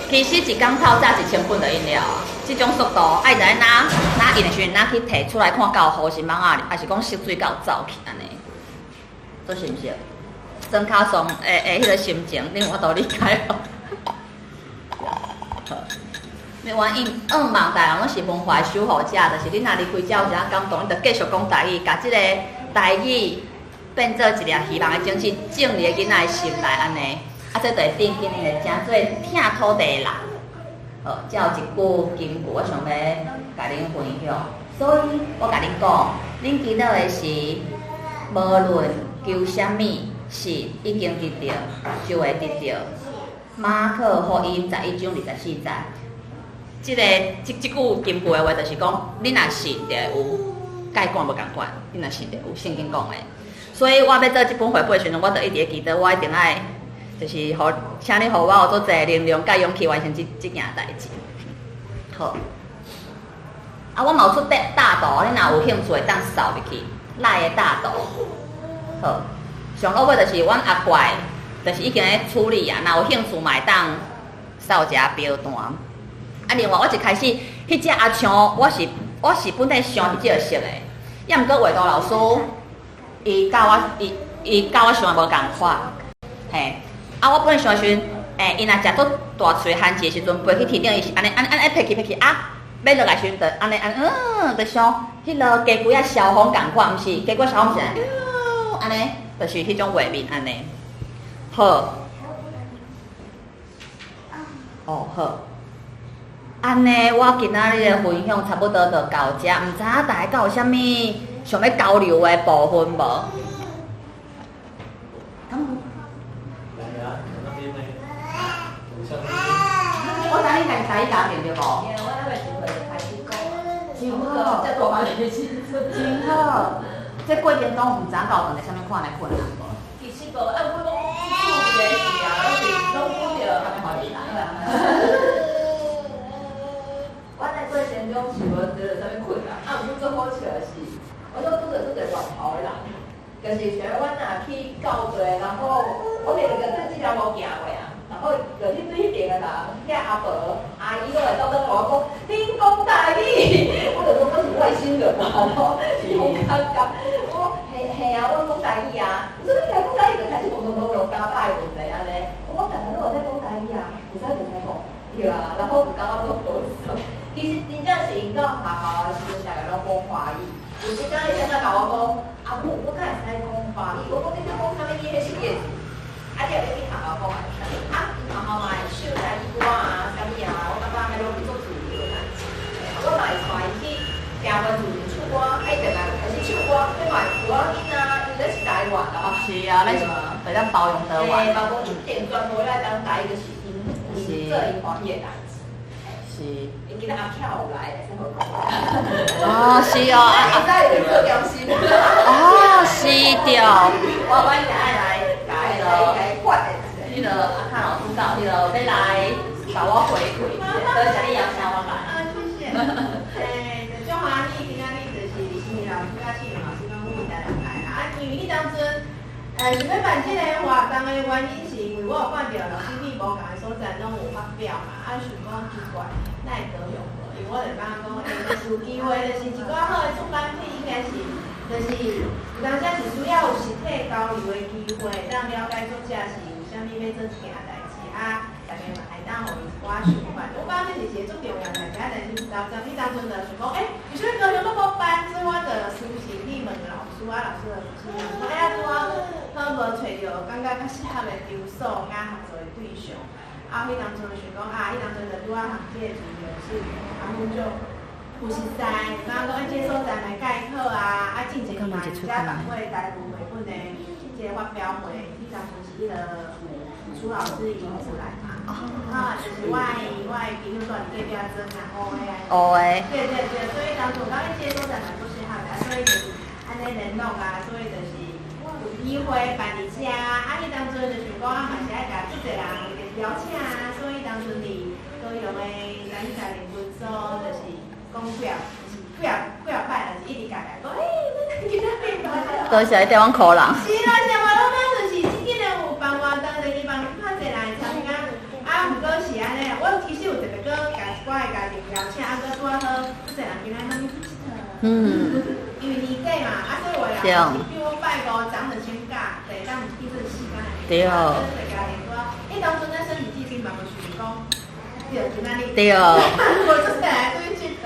其实一工透早1000本就印了啊，这种速度，爱在哪印的时阵，哪去摕出来看，到好是网啊，还是讲色水到走去安尼。做是毋是？庄卡松迄个心情，恁我都理解哦。你原因望大人拢是文化守护者，就是恁若离开遮有啥感动，恁着继续讲台语，甲即个台语变做一粒希望的种子，种入囡仔的心内安尼。啊，这就会变今年会诚做疼土地的人。才有一句金句，我想要甲恁分享。所以我甲恁讲，恁记得的是，无论求啥物是已经得到，就会得到。马可福音11章24节，即句金句的话，就是讲，你若信就会有，甲伊讲无共款，你若信就有圣经讲的。所以我要做这本绘本的时阵，我就一直记得，我一定爱，就是请你互我有做侪能量，甲勇气完成这件代志。好，啊，我嘛有出大图，你若有兴趣，会当扫入去，赖的大图。好，上落尾就是阮阿怪，就是已经咧处理啊。若有兴趣嘛，会当扫一下表单。啊，另外我一开始迄只阿强，我是本来上迄只色的，也毋过画图老师伊教我想的无共款，嘿。啊，我本来想时阵，因若食做大喙番薯的时阵，飞去天顶，伊是安尼撇去啊，要落来时阵就安尼就像迄落鸡龟啊消风共款，毋是鸡龟消风是安尼，就是迄种画面安尼。好，好。安尼，我今仔日的分享差不多就到这，毋知影大家有啥物想要交流的部分无？来啊，那边呢？有啥物？我知你家己家庭对无？我那个就会开始讲，真好，这大把年纪，真好。这过程中毋知搞问题啥物款的困难无？其实无，我讲趣味的事啊，拢拄着，还没互你来。我在过程中是无得到啥物困难，毋过最好笑的是，我拄着乱跑的人，就是像阮若去教队，然后我连个这条无行过啊，然后就去对迄边的人，遐阿婆阿姨都会到跟我讲，恁讲台语，我就讲我是外星人嘛，然后是好尴尬。我嘿啊，我讲台语啊，你说你来讲台语就开始咚加大的问题安尼，我大家都有在讲台语啊，有在就在讲，对啊，然后就感觉都好笑。其实真正是因到学校的时阵，大家拢讲华语。有时间伊先甲我讲，阿母，我敢会使讲华语？我讲你在讲啥物？你迄是业字。啊，你后要去学校讲啊？啊，学校嘛会唱台语歌啊，啥物啊？我感觉迄拢去做主流的代志。我嘛会带伊去听阮自己唱歌，啊，伊定来开始唱歌，你嘛会有啊囡仔，伊咧是台湾的嘛。是啊，咱是会当包容台湾。嘛无一定全部来当台语，就是因做因欢喜的代志。是。你记得阿巧有来，先好讲。哦，是哦，现在有做中心。哦，是对。我应该来管的。迄个阿卡老师教，迄个要来甲我回馈，多谢你邀请我来。谢谢。就种欢喜，今仔日就是新老师甲新老师讲我们带人来啦。因为迄当阵，想要办这个活动的原因是因为我有看到老师伫无共的所在拢有发表嘛，想讲奇怪，哪会高雄无？因为我就感觉讲，就是有机会，就是一寡好的出版品，应该是，就是有当时是需要有实体交流的机会，让了解作者是有啥物要做一件代志啊。大家嘛会当互伊一寡想法，我感觉这是一个足重要的代志，但是当阵就想讲，有啥高雄要补班，所以我就私信去问老师啊，老师就说，拄好无找着感觉较适合的场所，甲合作的对象。啊，迄当阵就想讲，迄当阵就拄好行这个资料是，阮就有实在，感觉讲这所在来介好啊，进前嘛，人家党会台湾绘本的一个发表会，迄当阵是迄个朱老师引出来嘛。就是我的朋友住伫隔壁庄，然后对，所以当初讲这所在蛮不适合的，所以就是安尼联络啊，所以就是有机会办伫遮，迄当阵就想讲嘛是爱甲足侪人邀请啊，所以当阵伫高雄的咱家人分所就是讲几啊摆，就是一直甲讲，你今仔日办多谢台湾苦人。是啦，像我拢当就是真正有办活动，就是办较侪人参加。毋过是安尼，我其实有特别搁甲一寡的家庭邀请，搁拄好，即个人今仔日去佚佗。因为年底嘛，所以我也是比我拜五长的请假，第当去做时间。对。对家庭说，当初咱身体至今嘛，无想讲，对今仔日。对。我就是来做佚佗。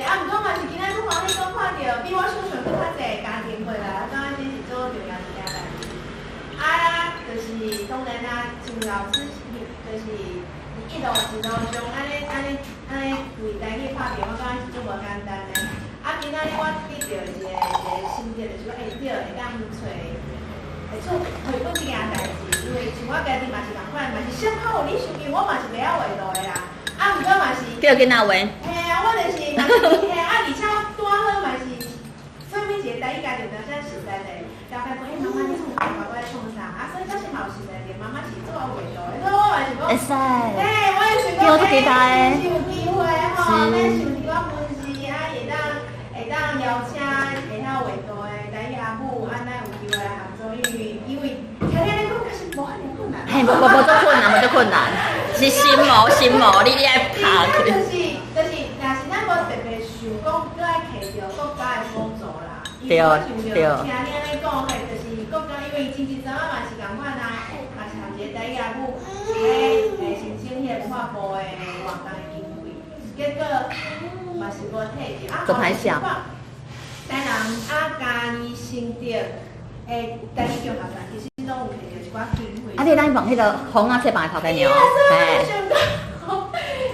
毋过嘛是今仔日欢喜讲看到，比我想象更较侪家庭回来，当然真是做重要一件代志。就是当然啦，像老师。就是一路上安尼为台语拍片，我感觉是足无简单的。今仔日我得到一个心得，就是讲对，会当找会做绘本这件代志，因为像我家己嘛是共款，嘛是想好你想，因为我嘛是袂晓画图的啦。毋过嘛是。叫囡仔画。嘿啊，我就是嘛是嘿而且拄好嘛是，所以每一个台语家庭就真实在的。了解讲，妈妈你从爸爸在创啥？所以这是嘛有实在的，妈妈是做画图的，所以我嘛是讲。会使。嘿，我也想讲，是有机会吼，咱想一个分析啊，会当邀请会晓画图的台语阿母，咱有机会来合作，因为听你讲确实无遐尼困难。嘿，无做困难，是心魔，你爱拍开。就是，若是咱无特别想讲，搁爱摕着国家的帮助啦。对。听你安尼讲，嘿，就是国家，因为亲戚阵仔嘛是共款啊，嘛是含一个台语阿母。申请迄个文化部的活动的经费，结果嘛是无摕着。做歹势。台南家己成立诶，台语中学团其实拢有摕着一寡经费。你咱问迄个红啊册房的头家娘，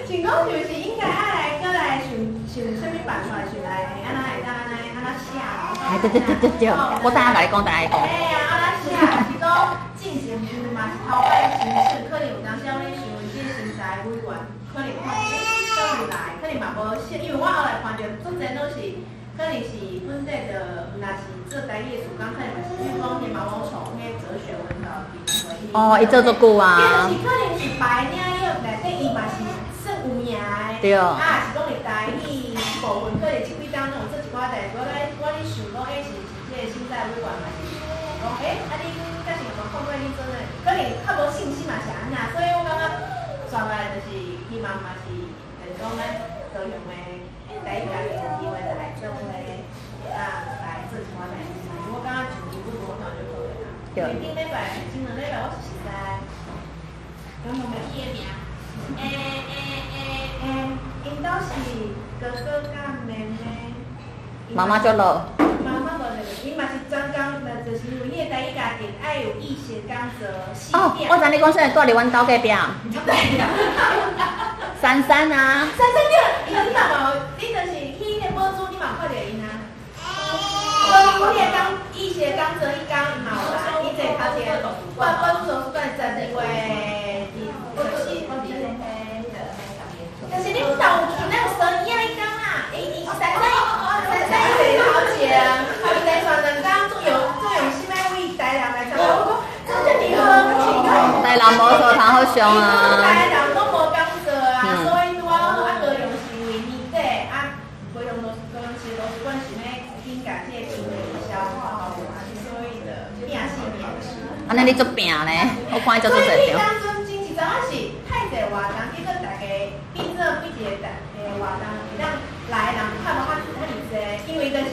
想讲就是应该来想什么办法想来，安那会当安那写。对，我等下甲你讲，哎呀，安那写是讲进行就是嘛是头摆形式，可能有当时我咧想这身材委员，可能看倒位来，可能嘛无写，因为我后来看着足侪都是。可能是本地的，若是做台语的主讲，可能嘛是比如讲迄毛毛虫、迄哲学文化比哦，伊做足久啊。就是可能是白领业内底，伊嘛是算有名的。对。啊，是讲是台语部分，可能即几档拢有做一寡代志。我咧想讲，是即个现在委员嘛是讲，啊你假是讲看过你做的，可能较无信心嘛是安那，所以我感觉转来就是希望嘛是，就是讲咱高雄的。台语家己有机会来做咧，来做一寡代志。我感觉就如果就可以啦。对。顶礼拜、前两礼拜我是在，有冇名？因兜是哥哥甲妹妹。妈妈就落。妈妈无就伊嘛是专工，就是因为迄个台语家庭爱有义协刚则细点。我知你讲啥，住伫阮兜隔壁。珊珊啊。珊珊你嘛无，你就是去迄个报纸，你嘛看到因啊。报纸迄个刚义协刚则伊讲伊嘛有来，伊坐头前，报纸图书馆12月但是你有到去那个生意啊，伊讲啊，珊珊伊坐头前，后面在传人讲总用心爱为台南来参加，我讲真正你好，台南无所通好上啊。台南拢无讲做啊，所以拄啊高雄是为年底啊，高雄图书馆想要紧甲这个经费消化好，所以的拼死命去。安尼你足拼咧，我看伊足做侪着。所以当阵真是怎啊是太侪活动，结果大家变做几一个活动，会当来人较无遐尔济，因为就是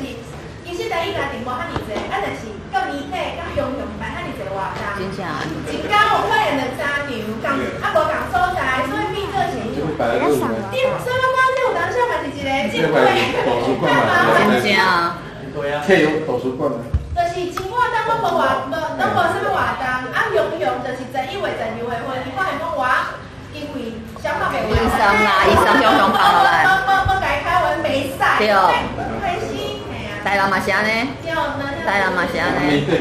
其实台语家庭无遐尔济，啊，但是到年底到中雄办遐尔济活动，真正。一天有可能就3场，啊无共所在，所以变做是。所以我讲这有当时嘛是一个机会。真正。对啊。册有图书馆吗？就是真我当我无什么活动，啊用就是11月、12月份，伊可能讲我因为消化袂完。医生啦，医生向上放落来。要改开文没赛。对。开心，嘿啊。台南嘛是安尼。对，台南嘛是安尼。对。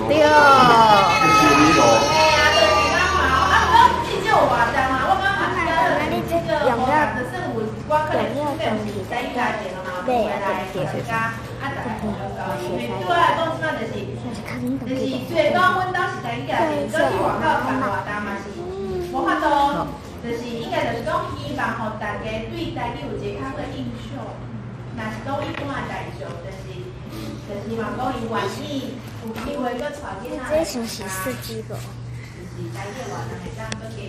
哎呀，就是刚好，啊，不过真正有活动啊，我感觉这个活动就是我可能是在一家店嘛，回来参加。啊，大家因为对我来讲，即摆就是最讲阮兜是台语家庭，做去外口办活动嘛是无法度，就是应该就是讲希望互大家对台语有一个较好的印象。若是讲一般的大众，就是希望讲伊愿意有机会搁带囡仔来参加，就是台语活动会当搁加。